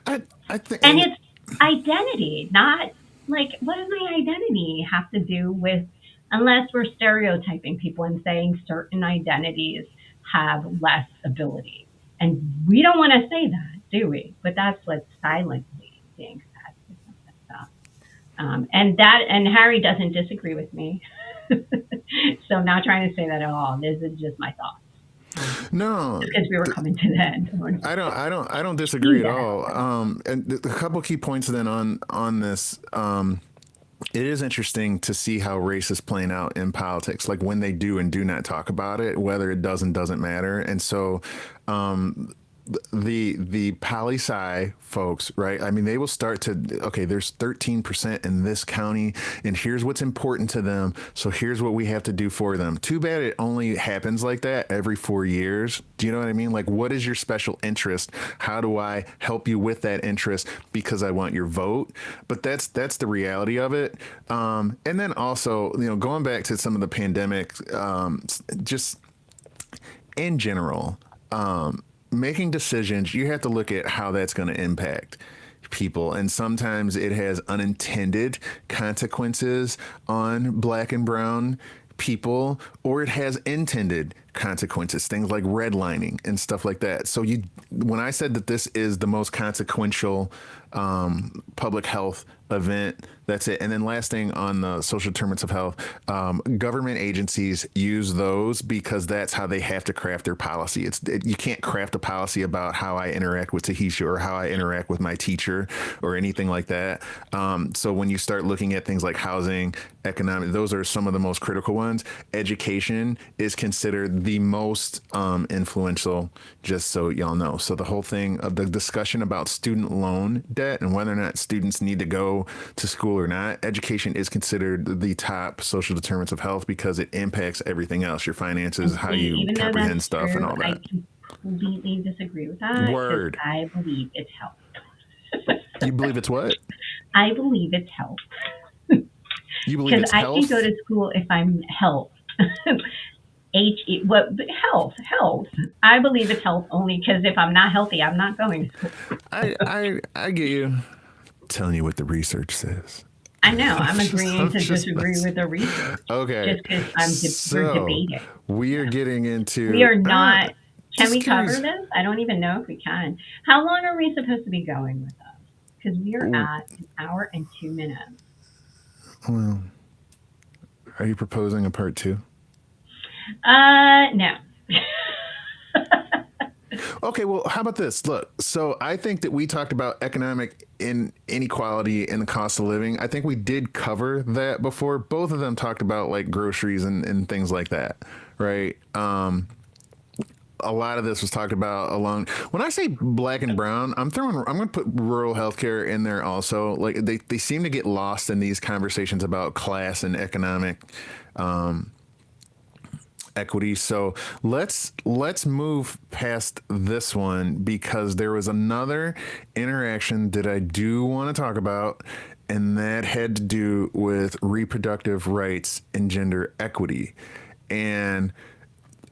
I think, and it's identity, not what does my identity have to do with, unless we're stereotyping people and saying certain identities have less ability. And we don't want to say that, do we? But that's what's silently being said with some of this stuff. And Harry doesn't disagree with me. So I'm not trying to say that at all. This is just my thoughts. No, because we were coming to the end. I don't disagree at all. And a couple key points then on this. It is interesting to see how race is playing out in politics, like when they do and do not talk about it, whether it does and doesn't matter. And so the poli-sci folks, right? I mean, they will start to, okay, there's 13% in this county, and here's what's important to them. So here's what we have to do for them. Too bad it only happens like that every 4 years. Do you know what I mean? Like, what is your special interest? How do I help you with that interest? Because I want your vote. But that's the reality of it. And then also, going back to some of the pandemic, just in general, making decisions, you have to look at how that's going to impact people. And sometimes it has unintended consequences on Black and brown people, or it has intended consequences, things like redlining and stuff like that. So when I said that this is the most consequential public health event, that's it. And then last thing on the social determinants of health, government agencies use those because that's how they have to craft their policy. You can't craft a policy about how I interact with Tahitia or how I interact with my teacher or anything like that. So when you start looking at things like housing, economic, those are some of the most critical ones. Education is considered the most influential, just so y'all know. So the whole thing of the discussion about student loan debt and whether or not students need to go to school or not, education is considered the top social determinants of health because it impacts everything else, your finances, how you comprehend stuff, and all that. I completely disagree with that. Word. I believe it's health. You believe it's what? I believe it's health. You believe it's health? Because I can go to school if I'm health. Health. I believe it's health only because if I'm not healthy, I'm not going to school. I get you. Telling you what the research says. I know. I'm agreeing to disagree with the research. Okay. Just because we're debating. We are getting into. We are not. Can we cover this? I don't even know if we can. How long are we supposed to be going with us? Because we are at 1 hour and 2 minutes. Well, are you proposing a part 2? No. Okay, well, how about this? Look, so I think that we talked about economic inequality and the cost of living. I think we did cover that before. Both of them talked about like groceries and things like that, right? A lot of this was talked about along. When I say Black and brown, I'm going to put rural healthcare in there also. Like they seem to get lost in these conversations about class and economic equity. So let's move past this one because there was another interaction that I do want to talk about, and that had to do with reproductive rights and gender equity. And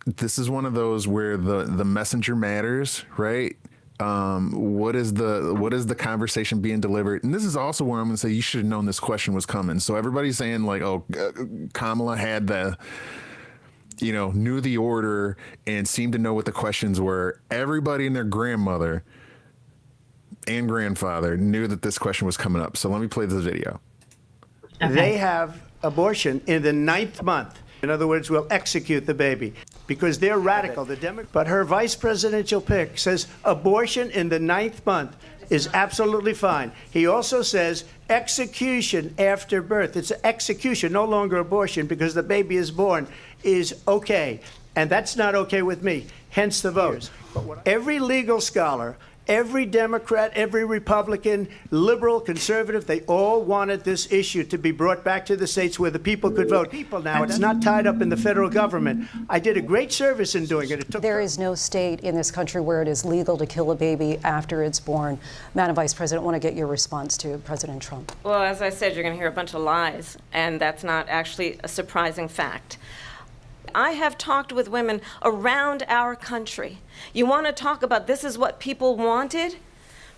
this is one of those where the messenger matters, right? What is the conversation being delivered? And this is also where I'm going to say you should have known this question was coming. So everybody's saying like, oh, Kamala had knew the order and seemed to know what the questions were. Everybody and their grandmother and grandfather knew that this question was coming up. So let me play this video. Okay. They have abortion in the 9th month. In other words, we'll execute the baby because they're radical. But her vice presidential pick says abortion in the 9th month is absolutely fine. He also says execution after birth. It's execution, no longer abortion, because the baby is born, is okay. And that's not okay with me, hence the vote. Every legal scholar, every Democrat, every Republican, liberal, conservative, they all wanted this issue to be brought back to the states where the people could vote. Now, it's not tied up in the federal government. I did a great service in doing it. There is no state in this country where it is legal to kill a baby after it's born. Madam Vice President, I want to get your response to President Trump. Well, as I said, you're going to hear a bunch of lies, and that's not actually a surprising fact. I have talked with women around our country. You want to talk about this is what people wanted?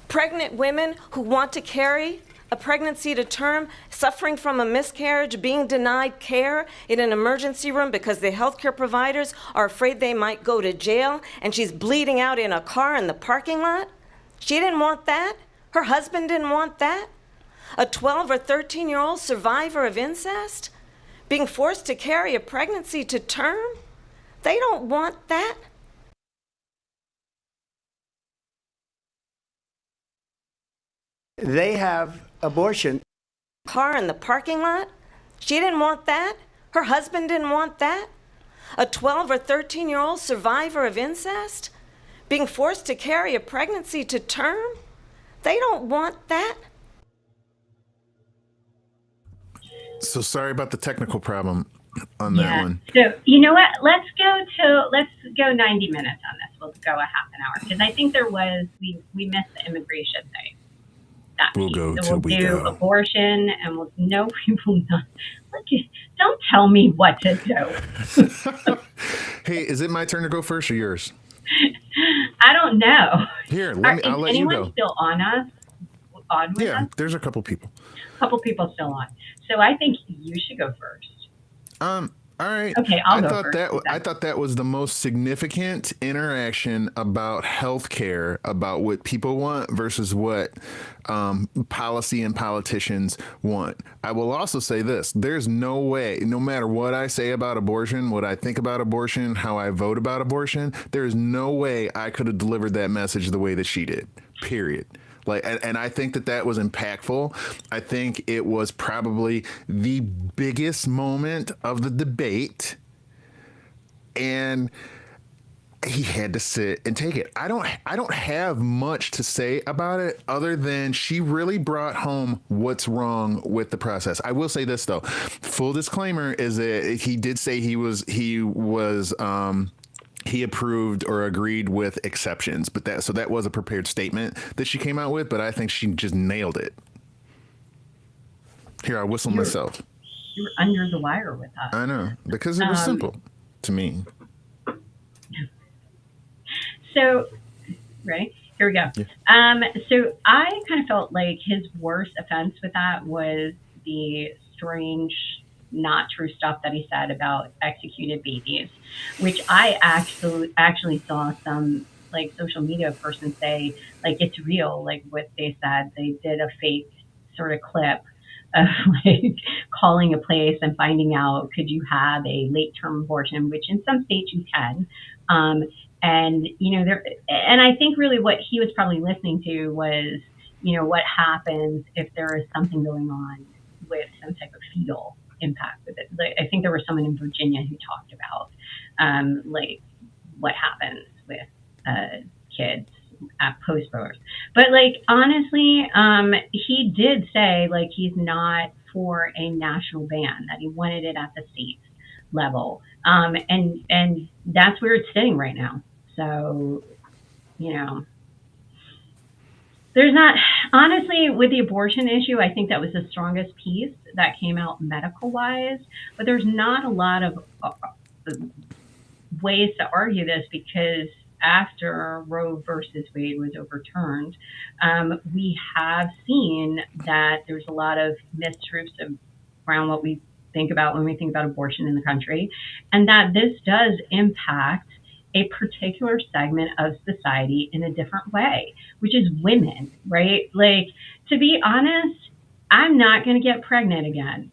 Pregnant women who want to carry a pregnancy to term, suffering from a miscarriage, being denied care in an emergency room because the healthcare providers are afraid they might go to jail, and she's bleeding out in a car in the parking lot? She didn't want that. Her husband didn't want that. A 12 or 13-year-old survivor of incest being forced to carry a pregnancy to term? They don't want that. They have abortion. Car in the parking lot? She didn't want that. Her husband didn't want that. A 12 or 13-year-old survivor of incest being forced to carry a pregnancy to term? They don't want that. So sorry about the technical problem on that one. So you know what? Let's go 90 minutes on this. We'll go a half an hour because I think we missed the immigration thing. We'll go so till we do go. Abortion, and we will not. Don't tell me what to do. Hey, is it my turn to go first or yours? I don't know. Here, I'll let you go. Is anyone still on us? Yeah, there's a couple people. A couple people still on. So I think you should go first. All right. Okay, I'll go first. I thought that was the most significant interaction about healthcare, about what people want versus what policy and politicians want. I will also say this. There's no way, no matter what I say about abortion, what I think about abortion, how I vote about abortion, there's no way I could have delivered that message the way that she did, period. And I think that was impactful. I think it was probably the biggest moment of the debate, and he had to sit and take it. I don't have much to say about it other than she really brought home what's wrong with the process. I will say this though, full disclaimer is that he did say he approved or agreed with exceptions, but that was a prepared statement that she came out with, but I think she just nailed it. Here, I whistle myself. You were under the wire with us. I know, because it was simple to me. So, ready? Here we go. Yeah. So I kind of felt like his worst offense with that was the strange, not true stuff that he said about executed babies, which I actually saw some social media person say it's real, what they said. They did a fake sort of clip of calling a place and finding out, could you have a late term abortion, which in some states you can. And I think really what he was probably listening to was, what happens if there is something going on with some type of fetal impact with it. I think there was someone in Virginia who talked about what happens with kids at post birth. But honestly, he did say he's not for a national ban, that he wanted it at the state level. And that's where it's sitting right now. So, there's not, honestly, with the abortion issue, I think that was the strongest piece that came out medical wise, but there's not a lot of ways to argue this, because after Roe versus Wade was overturned, we have seen that there's a lot of mistruths around what we think about when we think about abortion in the country, and that this does impact a particular segment of society in a different way, which is women, right? To be honest, I'm not going to get pregnant again.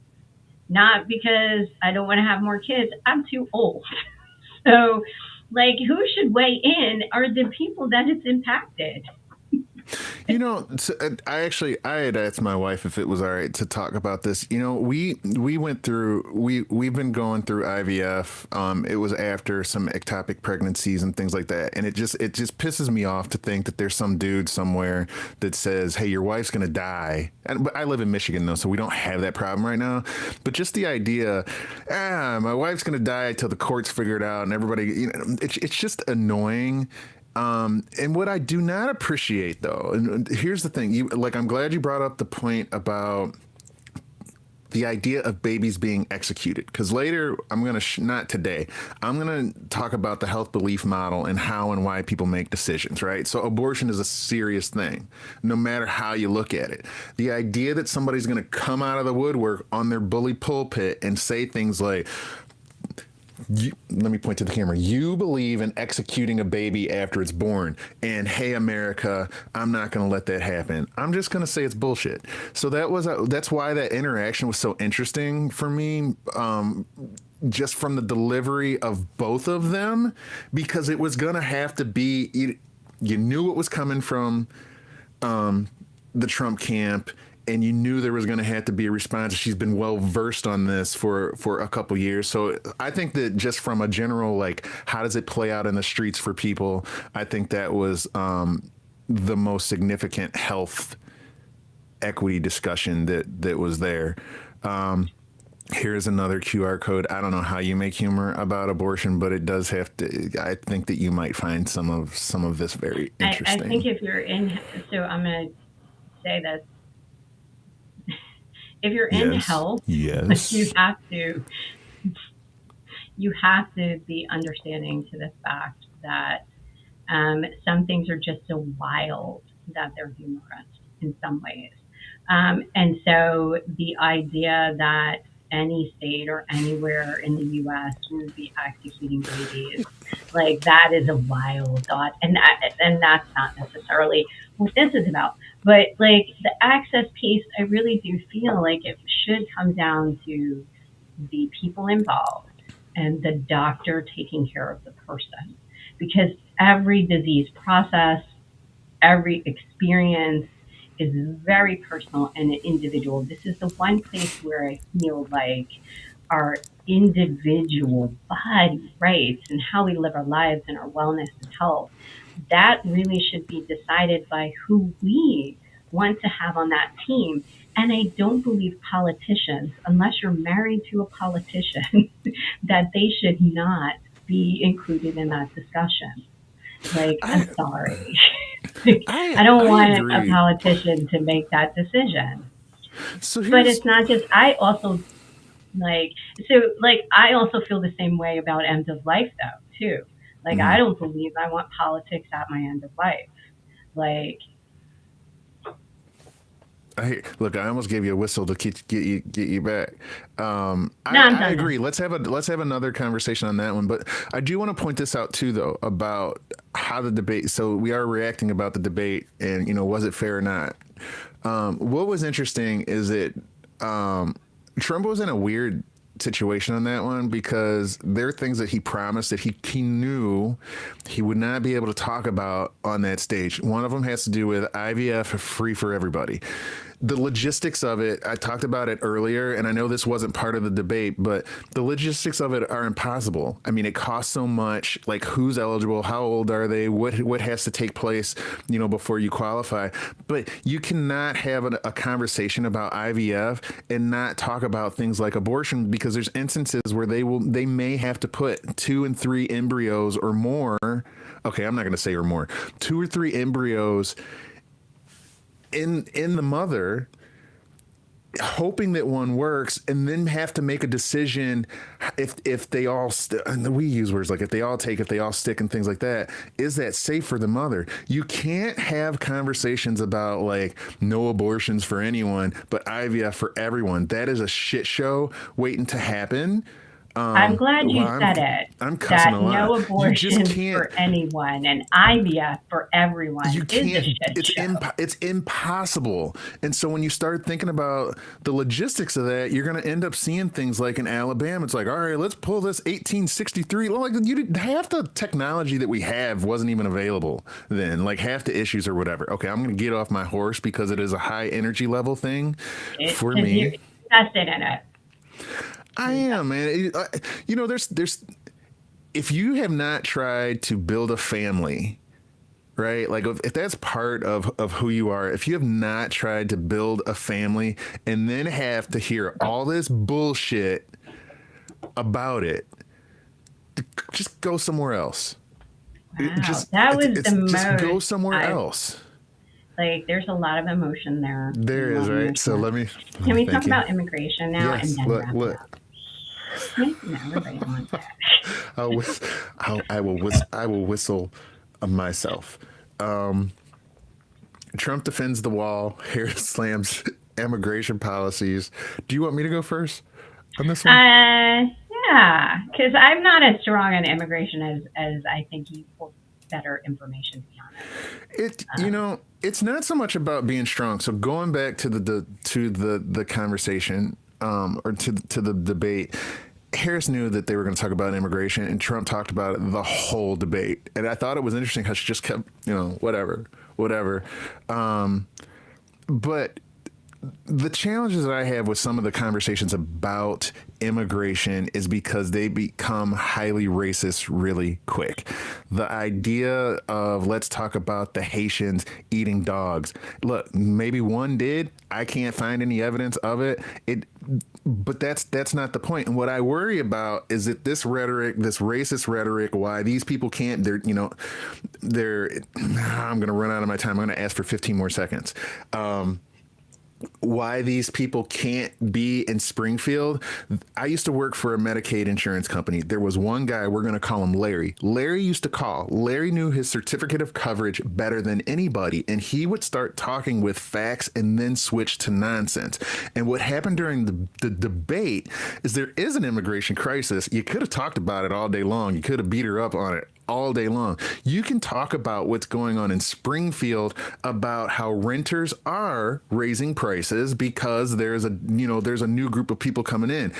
Not because I don't want to have more kids. I'm too old. So, who should weigh in are the people that it's impacted. I had asked my wife if it was all right to talk about this. We've been going through IVF. It was after some ectopic pregnancies and things like that. And it just pisses me off to think that there's some dude somewhere that says, hey, your wife's going to die. But I live in Michigan though, so we don't have that problem right now. But just the idea, my wife's going to die till the courts figure it out and everybody, it's just annoying. And what I do not appreciate though, and here's the thing, I'm glad you brought up the point about the idea of babies being executed. Because later, I'm going to, not today, I'm going to talk about the health belief model and how and why people make decisions, right? So abortion is a serious thing, no matter how you look at it. The idea that somebody's going to come out of the woodwork on their bully pulpit and say things like, let me point to the camera. You believe in executing a baby after it's born, and hey, America, I'm not going to let that happen. I'm just going to say it's bullshit. So that's why that interaction was so interesting for me, just from the delivery of both of them, because it was going to have to be. You knew it was coming from the Trump camp. And you knew there was going to have to be a response. She's been well versed on this for a couple years. So I think that just from a general, like, how does it play out in the streets for people? I think that was the most significant health equity discussion that was there. Here's another QR code. I don't know how you make humor about abortion, but it does have to. I think that you might find some of this very interesting. I think if you're in, so I'm going to say this. If you're in health, yes, you have to be understanding to the fact that some things are just so wild that they're humorous in some ways. And so the idea that any state or anywhere in the U.S. would be executing babies, like, that is a wild thought. And that's not necessarily what this is about. But, like, the access piece, I really do feel like it should come down to the people involved and the doctor taking care of the person. Because every disease process, every experience is very personal and individual. This is the one place where I feel like our individual body rights and how we live our lives and our wellness and health, that really should be decided by who we want to have on that team. And I don't believe politicians, unless you're married to a politician, that they should not be included in that discussion. Like, I'm sorry. I don't want a politician to make that decision. But it's not just, I also feel the same way about end of life, though, too. Like, I don't believe I want politics at my end of life. Like, I almost gave you a whistle to get you back. I agree. Let's have another conversation on that one. But I do want to point this out too, though, about how the debate. So we are reacting about the debate, and was it fair or not? What was interesting is that Trump was in a weird situation on that one, because there are things that he promised that he knew he would not be able to talk about on that stage. One of them has to do with IVF free for everybody. The logistics of it, I talked about it earlier, and I know this wasn't part of the debate, but the logistics of it are impossible. I mean, it costs so much, like, who's eligible, how old are they, what has to take place, before you qualify. But you cannot have a conversation about IVF and not talk about things like abortion, because there's instances where they may have to put 2 and 3 embryos or more. Okay, I'm not going to say or more. 2 or 3 embryos in the mother, hoping that one works, and then have to make a decision if they all and we use words like if they all stick and things like that. Is that safe for the mother? You can't have conversations about, like, no abortions for anyone, but IVF for everyone. That is a shit show waiting to happen. I'm glad you said it. I'm cussing a lot. No abortion for anyone and IVF for everyone. You can't. It's impossible. And so when you start thinking about the logistics of that, you're going to end up seeing things like in Alabama. It's like, all right, let's pull this 1863. Like, half the technology that we have wasn't even available then. Like, half the issues or whatever. Okay, I'm going to get off my horse because it is a high energy level thing for me. You're invested in it. I am, man. There's if you have not tried to build a family, right? Like, if that's part of who you are, if you have not tried to build a family and then have to hear all this bullshit about it, just go somewhere else. Wow, that was the most. Just go somewhere else. Like, there's a lot of emotion there. There is, right? So let me. Can we thank talk you. about immigration now Yes, and then look, wrap look. it up? No, everybody wants that. I will whistle myself. Trump defends the wall. Harris slams immigration policies. Do you want me to go first on this one? Yeah, because I'm not as strong on immigration as I think you for better information, to be honest. It's not so much about being strong. So going back to the conversation, or to the debate, Harris knew that they were going to talk about immigration, and Trump talked about it the whole debate. And I thought it was interesting how she just kept, whatever. But the challenges that I have with some of the conversations about immigration is because they become highly racist really quick. The idea of let's talk about the Haitians eating dogs. Look, maybe one did. I can't find any evidence of it. But that's not the point. And what I worry about is that this rhetoric, this racist rhetoric, why these people can't, I'm going to run out of my time. I'm going to ask for 15 more seconds. Why these people can't be in Springfield. I used to work for a Medicaid insurance company. There was one guy, we're going to call him Larry. Larry used to call. Larry knew his certificate of coverage better than anybody, and he would start talking with facts and then switch to nonsense. And what happened during the debate is there is an immigration crisis. You could have talked about it all day long. You could have beat her up on it all day long. You can talk about what's going on in Springfield, about how renters are raising prices because there's a new group of people coming in.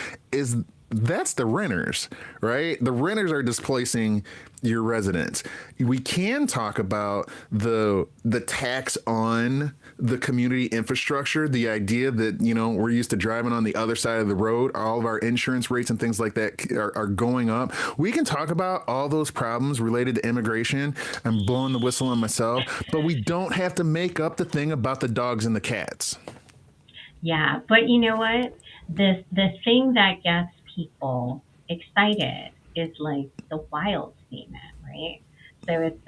That's the renters, right? The renters are displacing your residents. We can talk about the tax on the community infrastructure, the idea that, we're used to driving on the other side of the road. All of our insurance rates and things like that are going up. We can talk about all those problems related to immigration. I'm blowing the whistle on myself, but we don't have to make up the thing about the dogs and the cats. Yeah, but you know what? The thing that gets people excited is like the wild statement, right? So it's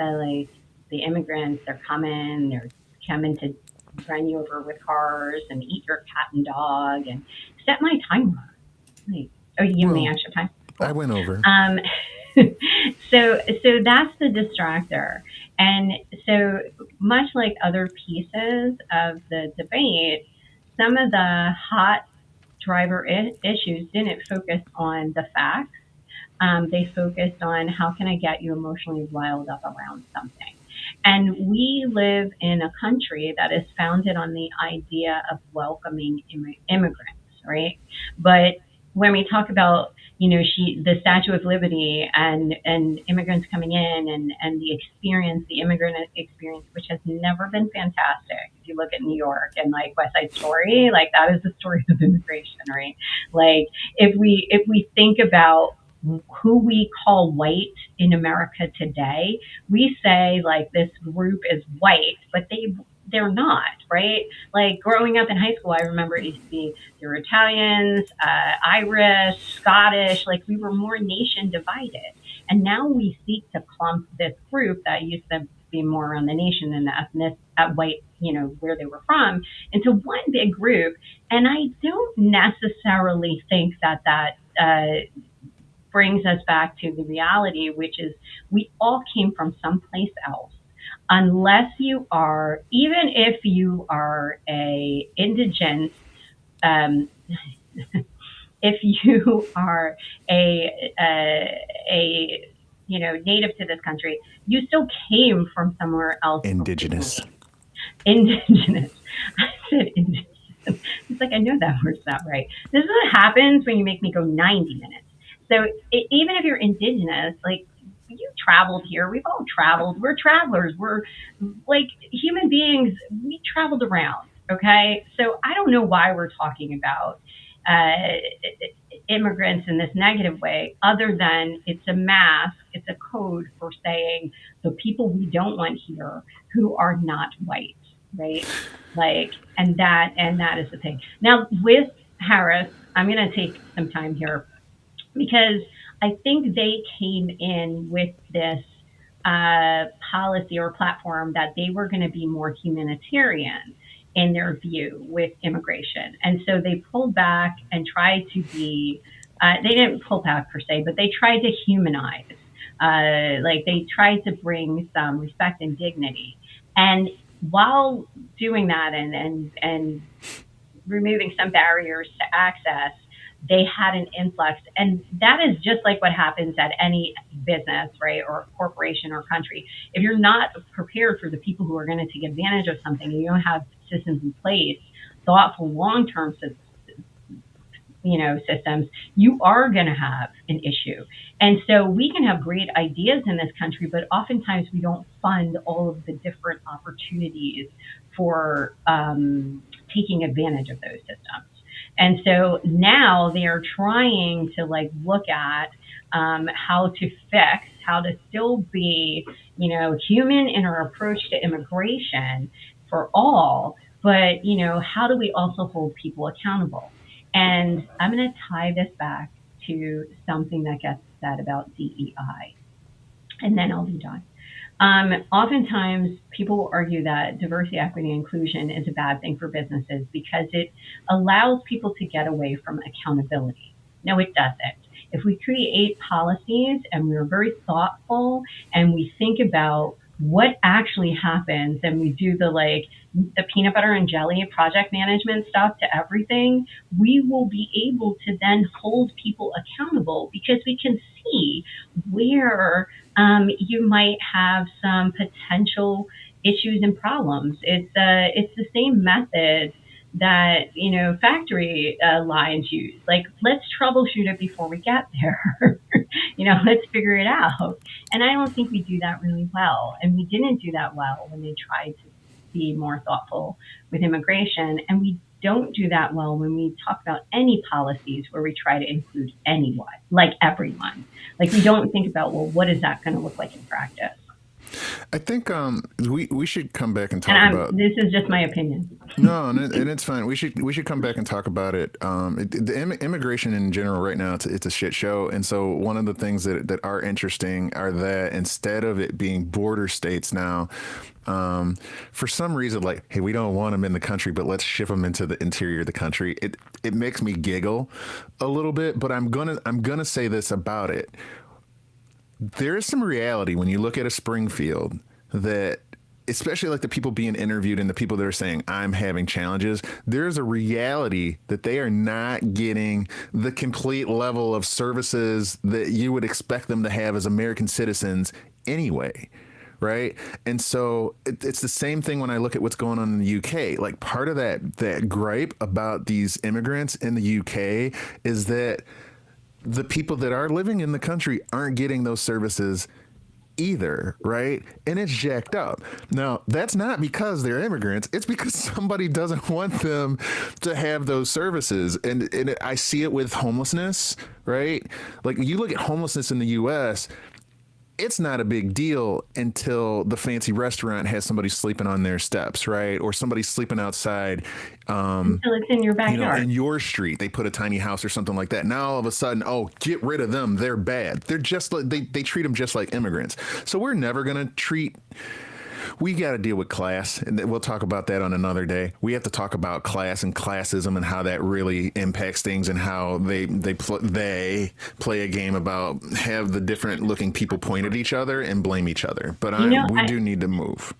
the immigrants, they're coming to run you over with cars and eat your cat and dog and set my timer. Like, oh, you give me extra time? Cool. I went over. So that's the distractor. And so much like other pieces of the debate, some of the hot driver issues didn't focus on the facts. They focused on how can I get you emotionally riled up around something. And we live in a country that is founded on the idea of welcoming immigrants, right? But when we talk about, the Statue of Liberty and immigrants coming in and the immigrant experience, which has never been fantastic. If you look at New York and like West Side Story, like that is the story of immigration, right? Like if we think about who we call white in America today, we say like this group is white, but they're not, right? Like growing up in high school, I remember it used to be there were Italians, Irish, Scottish, like we were more nation divided. And now we seek to clump this group that used to be more on the nation and the ethnic white, where they were from, into one big group. And I don't necessarily think that brings us back to the reality, which is we all came from someplace else. Unless you are, even if you are a indigent, if you are a native to this country, you still came from somewhere else. Indigenous. I said indigenous. It's like I know that word's not right. This is what happens when you make me go 90 minutes. So even if you're indigenous, like you traveled here, we've all traveled. We're travelers. We're like human beings. We traveled around. Okay. So I don't know why we're talking about immigrants in this negative way, other than it's a mask. It's a code for saying the people we don't want here who are not white. Right. Like, and that is the thing. Now with Harris, I'm going to take some time here, because I think they came in with this policy or platform that they were going to be more humanitarian in their view with immigration. And so they pulled back and tried to be, they didn't pull back per se, but they tried to humanize. Like they tried to bring some respect and dignity. And while doing that and removing some barriers to access, they had an influx. And that is just like what happens at any business, right, or corporation or country. If you're not prepared for the people who are going to take advantage of something and you don't have systems in place, thoughtful long-term systems, you are going to have an issue. And so we can have great ideas in this country, but oftentimes we don't fund all of the different opportunities for taking advantage of those systems. And so now they are trying to look at how to fix, how to still be, human in our approach to immigration for all, but, how do we also hold people accountable? And I'm going to tie this back to something that gets said about DEI, and then I'll be done. Oftentimes, people will argue that diversity, equity, and inclusion is a bad thing for businesses because it allows people to get away from accountability. No, it doesn't. If we create policies and we're very thoughtful and we think about what actually happens and we do the peanut butter and jelly project management stuff to everything, we will be able to then hold people accountable because we can see where you might have some potential issues and problems. It's the same method that factory lines use. Like, let's troubleshoot it before we get there. Let's figure it out. And I don't think we do that really well. And we didn't do that well when they tried to be more thoughtful with immigration. And we don't do that well when we talk about any policies where we try to include anyone, like everyone. Like, we don't think about, well, what is that going to look like in practice? I think we should come back and talk about. This is just my opinion. No, and it's fine. We should come back and talk about it. The immigration in general right now, it's a shit show. And so one of the things that are interesting are that instead of it being border states now, for some reason, like, hey, we don't want them in the country, but let's ship them into the interior of the country. It makes me giggle a little bit, but I'm gonna say this about it. There is some reality when you look at a Springfield that, especially like the people being interviewed and the people that are saying, I'm having challenges, there's a reality that they are not getting the complete level of services that you would expect them to have as American citizens anyway. Right. And so it's the same thing when I look at what's going on in the UK. Like, part of that gripe about these immigrants in the UK is that the people that are living in the country aren't getting those services either, right? And it's jacked up. Now, that's not because they're immigrants. It's because somebody doesn't want them to have those services. And I see it with homelessness, right? Like, you look at homelessness in the U.S., it's not a big deal until the fancy restaurant has somebody sleeping on their steps, right? Or somebody sleeping outside. Until it's in your backyard. In your street, they put a tiny house or something like that. Now all of a sudden, get rid of them. They're bad. They're just like, they treat them just like immigrants. So we're never going to we got to deal with class, and we'll talk about that on another day. We have to talk about class and classism and how that really impacts things, and how they play a game about have the different looking people point at each other and blame each other. But we do need to move.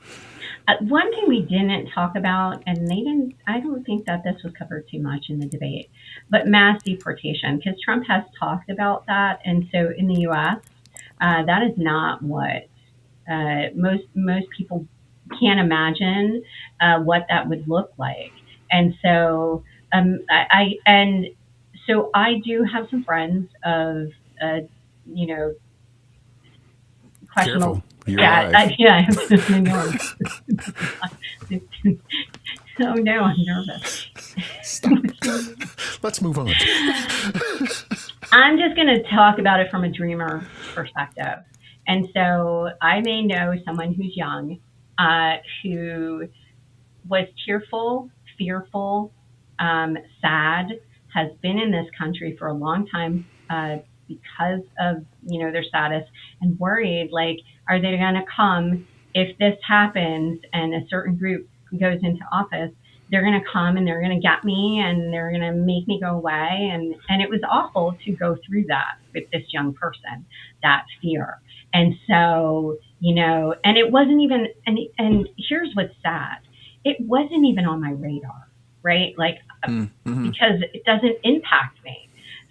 One thing we didn't talk about, and I don't think that this was covered too much in the debate, but mass deportation, because Trump has talked about that. And so in the U.S., that is not what most people can't imagine what that would look like. And so I do have some friends of questionable. Careful. I Oh no, I'm nervous. Stop. Let's move on. I'm just going to talk about it from a dreamer perspective. And so I may know someone who's young, who was tearful, fearful, sad, has been in this country for a long time, because of, their status, and worried, like, are they going to come if this happens and a certain group goes into office? They're going to come and they're going to get me and they're going to make me go away. And it was awful to go through that with this young person, that fear. And so, and it wasn't even, and here's what's sad. It wasn't even on my radar, right? Like, because it doesn't impact me.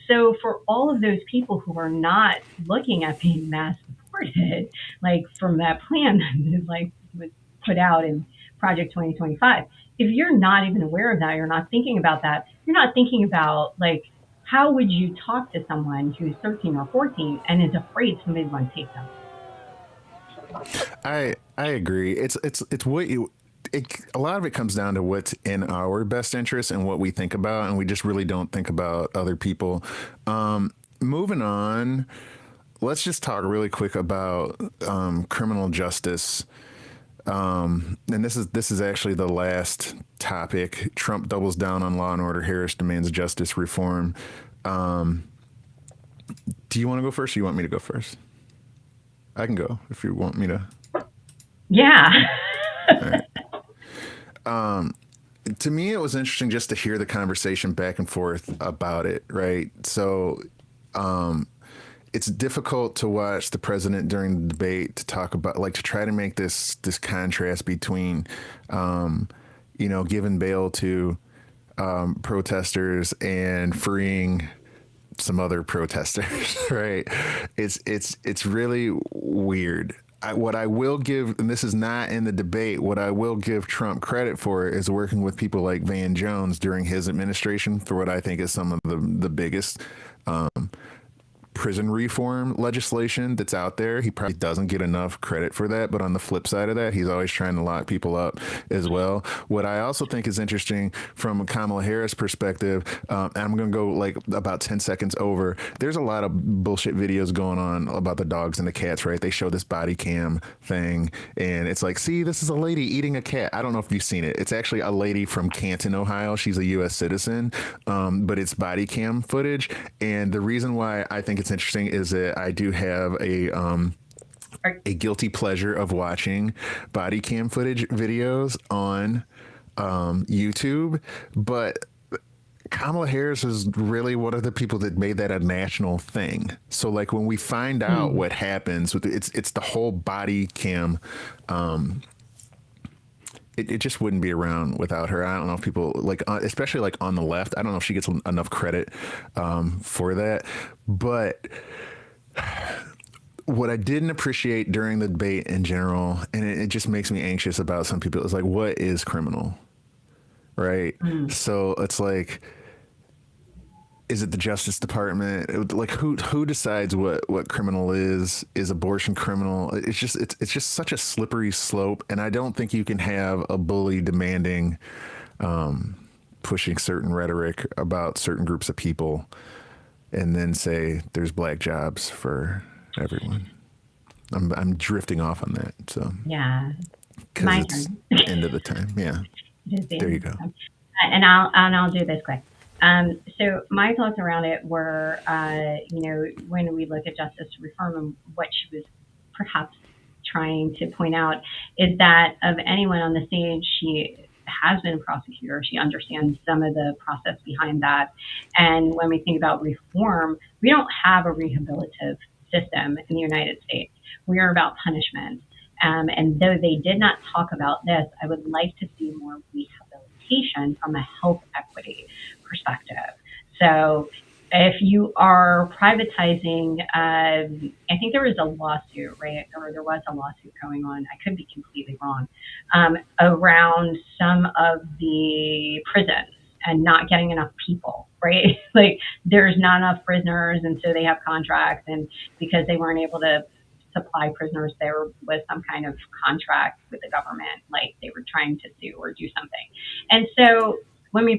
So for all of those people who are not looking at being mass deported, like from that plan that was put out in Project 2025, if you're not even aware of that, you're not thinking about that, you're not thinking about, like, how would you talk to someone who's 13 or 14 and is afraid somebody's going to take them? I agree. It's what a lot of it comes down to what's in our best interest and what we think about, and we just really don't think about other people. Moving on, let's just talk really quick about criminal justice. And this is actually the last topic. Trump doubles down on law and order. Harris demands justice reform. Do you want to go first, or you want me to go first? I can go if you want me to. Yeah. All right. To me, it was interesting just to hear the conversation back and forth about it, right? So it's difficult to watch the president during the debate to talk about, like, to try to make this contrast between, giving bail to protesters and freeing some other protesters, right? It's really weird. What I will give, and this is not in the debate, what I will give Trump credit for is working with people like Van Jones during his administration for what I think is some of the biggest prison reform legislation that's out there. He probably doesn't get enough credit for that, but on the flip side of that, he's always trying to lock people up as well. What I also think is interesting from a Kamala Harris perspective, and I'm going to go like about 10 seconds over, there's a lot of bullshit videos going on about the dogs and the cats, right? They show this body cam thing, and it's like, see, this is a lady eating a cat. I don't know if you've seen it. It's actually a lady from Canton, Ohio. She's a U.S. citizen, but it's body cam footage. And the reason why I think it's interesting is that I do have a guilty pleasure of watching body cam footage videos on YouTube, but Kamala Harris is really one of the people that made that a national thing. So like when we find out what happens with it's the whole body cam, it just wouldn't be around without her. I don't know if people like, especially like on the left, I don't know if she gets enough credit for that. But what I didn't appreciate during the debate in general, and it just makes me anxious about some people, is like, what is criminal? Right? So it's like, is it the Justice Department? Like who decides what criminal is? Is abortion criminal? It's just such a slippery slope, and I don't think you can have a bully demanding, pushing certain rhetoric about certain groups of people, and then say there's black jobs for everyone. I'm drifting off on that. So yeah, because it's the end of the time. Yeah, there you go. And I'll do this quick. So my thoughts around it were, when we look at justice reform and what she was perhaps trying to point out is that of anyone on the stage, she has been a prosecutor. She understands some of the process behind that. And when we think about reform, we don't have a rehabilitative system in the United States. We are about punishment. And though they did not talk about this, I would like to see more rehabilitation from a health equity perspective. So if you are privatizing, I think there was a lawsuit, right? Or there was a lawsuit going on. I could be completely wrong, around some of the prisons and not getting enough people, right? Like there's not enough prisoners. And so they have contracts, and because they weren't able to supply prisoners, there was some kind of contract with the government, like they were trying to sue or do something. And so when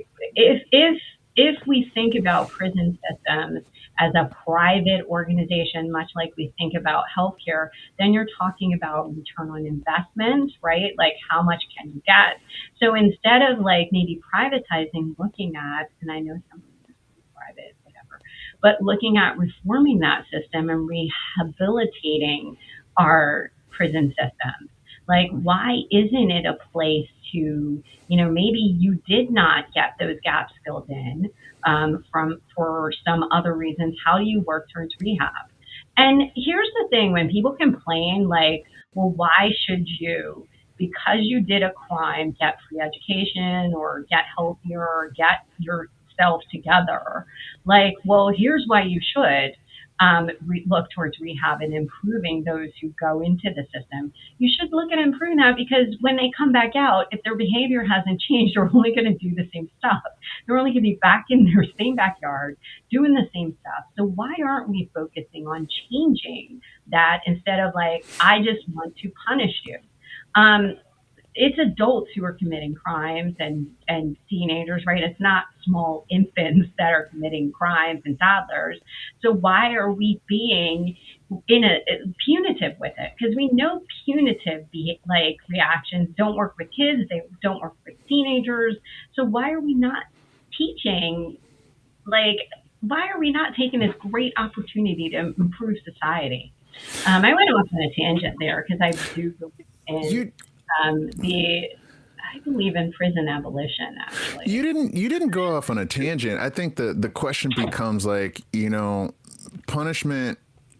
if we think about prison systems as a private organization, much like we think about healthcare, then you're talking about return on investment, right? Like how much can you get? So instead of like maybe privatizing, looking at, and I know some of this is private, whatever, but looking at reforming that system and rehabilitating our prison systems. Like, why isn't it a place to, maybe you did not get those gaps filled in for some other reasons. How do you work towards rehab? And here's the thing, when people complain, like, well, why should you, because you did a crime, get free education or get healthier or get yourself together? Like, well, here's why you should look towards rehab and improving those who go into the system. You should look at improving that, because when they come back out, if their behavior hasn't changed, they're only going to do the same stuff. They're only going to be back in their same backyard doing the same stuff. So why aren't we focusing on changing that instead of like, I just want to punish you? It's adults who are committing crimes and teenagers, right? It's not small infants that are committing crimes and toddlers. So why are we being punitive with it? Because we know punitive reactions don't work with kids. They don't work with teenagers. So why are we not teaching? Why are we not taking this great opportunity to improve society? I went off on a tangent there because I do believe in I believe in prison abolition, actually. You didn't go off on a tangent. I think the question becomes like, punishment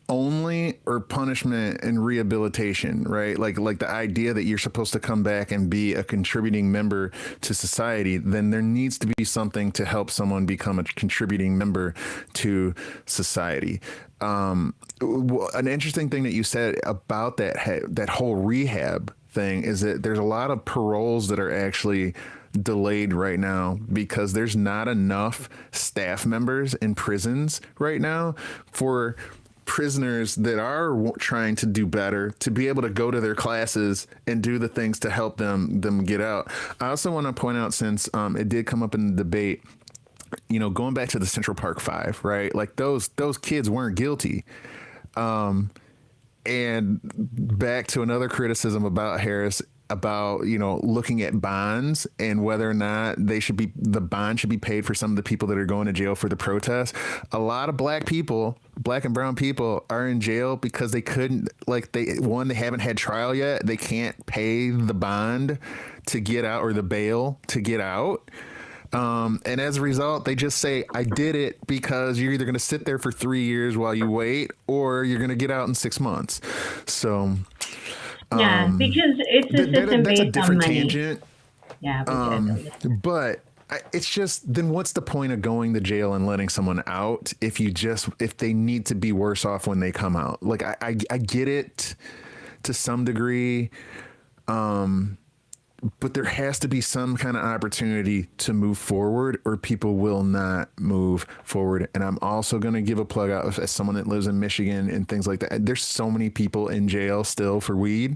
only or punishment and rehabilitation, right? Like the idea that you're supposed to come back and be a contributing member to society, then there needs to be something to help someone become a contributing member to society. An interesting thing that you said about that whole rehab thing is that there's a lot of paroles that are actually delayed right now because there's not enough staff members in prisons right now for prisoners that are trying to do better to be able to go to their classes and do the things to help them get out. I also want to point out, since it did come up in the debate, going back to the Central Park Five, right? Like those kids weren't guilty. And back to another criticism about Harris about, looking at bonds and whether or not the bond should be paid for some of the people that are going to jail for the protests. A lot of black and brown people are in jail because they couldn't, they haven't had trial yet. They can't pay the bond to get out or the bail to get out. And as a result, they just say, I did it, because you're either going to sit there for 3 years while you wait, or you're going to get out in 6 months. So, yeah, because it's a system that's based a different on money. Tangent. Yeah, but it's just, then what's the point of going to jail and letting someone out if they need to be worse off when they come out? Like, I get it to some degree. But there has to be some kind of opportunity to move forward, or people will not move forward. And I'm also going to give a plug out as someone that lives in Michigan and things like that. There's so many people in jail still for weed.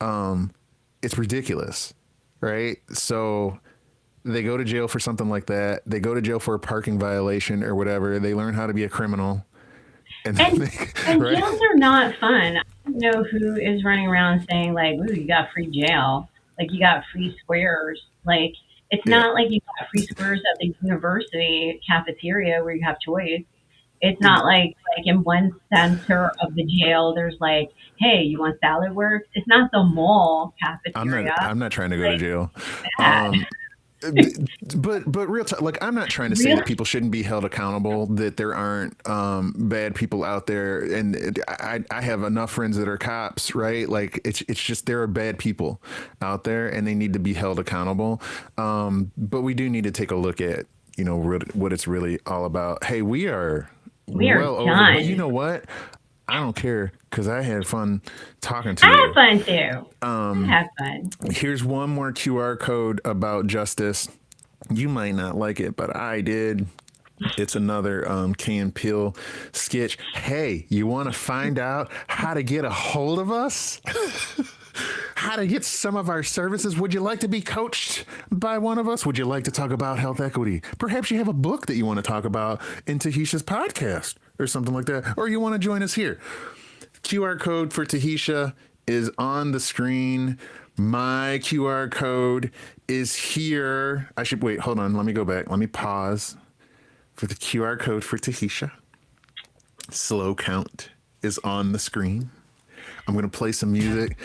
It's ridiculous, right? So they go to jail for something like that. They go to jail for a parking violation or whatever. They learn how to be a criminal. And right? Jails are not fun. I don't know who is running around saying like, ooh, you got free jail. Like, you got free squares. Like, it's not like you got free squares at the university cafeteria where you have choice. It's not like in one center of the jail, there's like, hey, you want salad works? It's not the mall cafeteria. I'm not trying to go to jail. But real talk, like, I'm not trying to say that people shouldn't be held accountable, that there aren't bad people out there, and I have enough friends that are cops, right? Like, it's just, there are bad people out there and they need to be held accountable. But we do need to take a look at what it's really all about. Hey, we are well over. But you know what? I don't care, because I had fun talking to you. I had fun too. I had fun. Here's one more QR code about justice. You might not like it, but I did. It's another Key and Peele sketch. Hey, you want to find out how to get a hold of us? How to get some of our services? Would you like to be coached by one of us? Would you like to talk about health equity? Perhaps you have a book that you want to talk about in Tahisha's podcast or something like that. Or you want to join us here. QR code for Tahisha is on the screen. My QR code is here. Hold on. Let me go back. Let me pause. for the QR code for Tahitia. Slow count is on the screen. I'm going to play some music.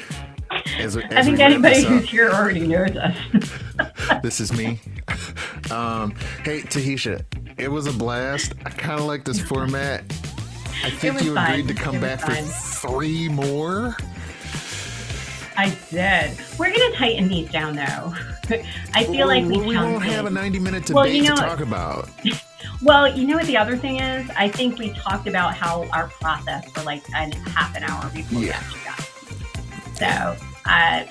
I think anybody who's here already knows us. This is me. Hey, Tahitia, it was a blast. I kind of like this format. I think you agreed to come back for 3 more. I did. We're going to tighten these down, though. I feel like we won't have a 90-minute debate to talk about. Well, you know what the other thing is? I think we talked about how our process for like half an hour before we actually got. So,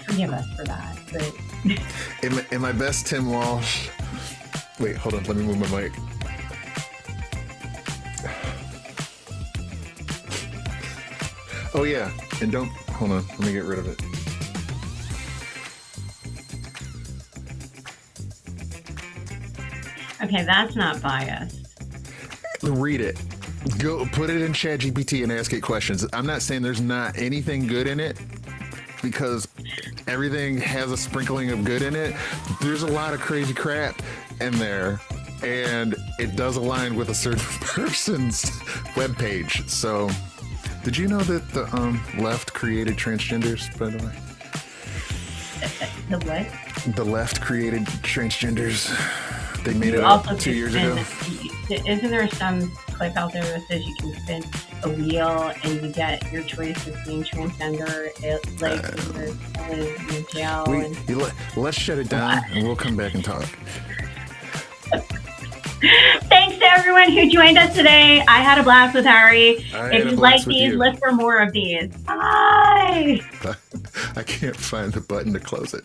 forgive us for that. But in my best Tim Walsh. Wait, hold on. Let me move my mic. Oh yeah, and don't hold on. Let me get rid of it. Okay, that's not biased. Read it. Go put it in ChatGPT and ask it questions. I'm not saying there's not anything good in it, because everything has a sprinkling of good in it. There's a lot of crazy crap in there, and it does align with a certain person's webpage. So, did you know that the left created transgenders, by the way? The what? The left created transgenders. They made it up 2 years ago. Isn't there some clip out there that says you can spin a wheel and you get your choice of being transgender, in jail? Let's shut it down and we'll come back and talk. Thanks to everyone who joined us today. I had a blast with Harry. If you like these, look for more of these. Bye. I can't find the button to close it.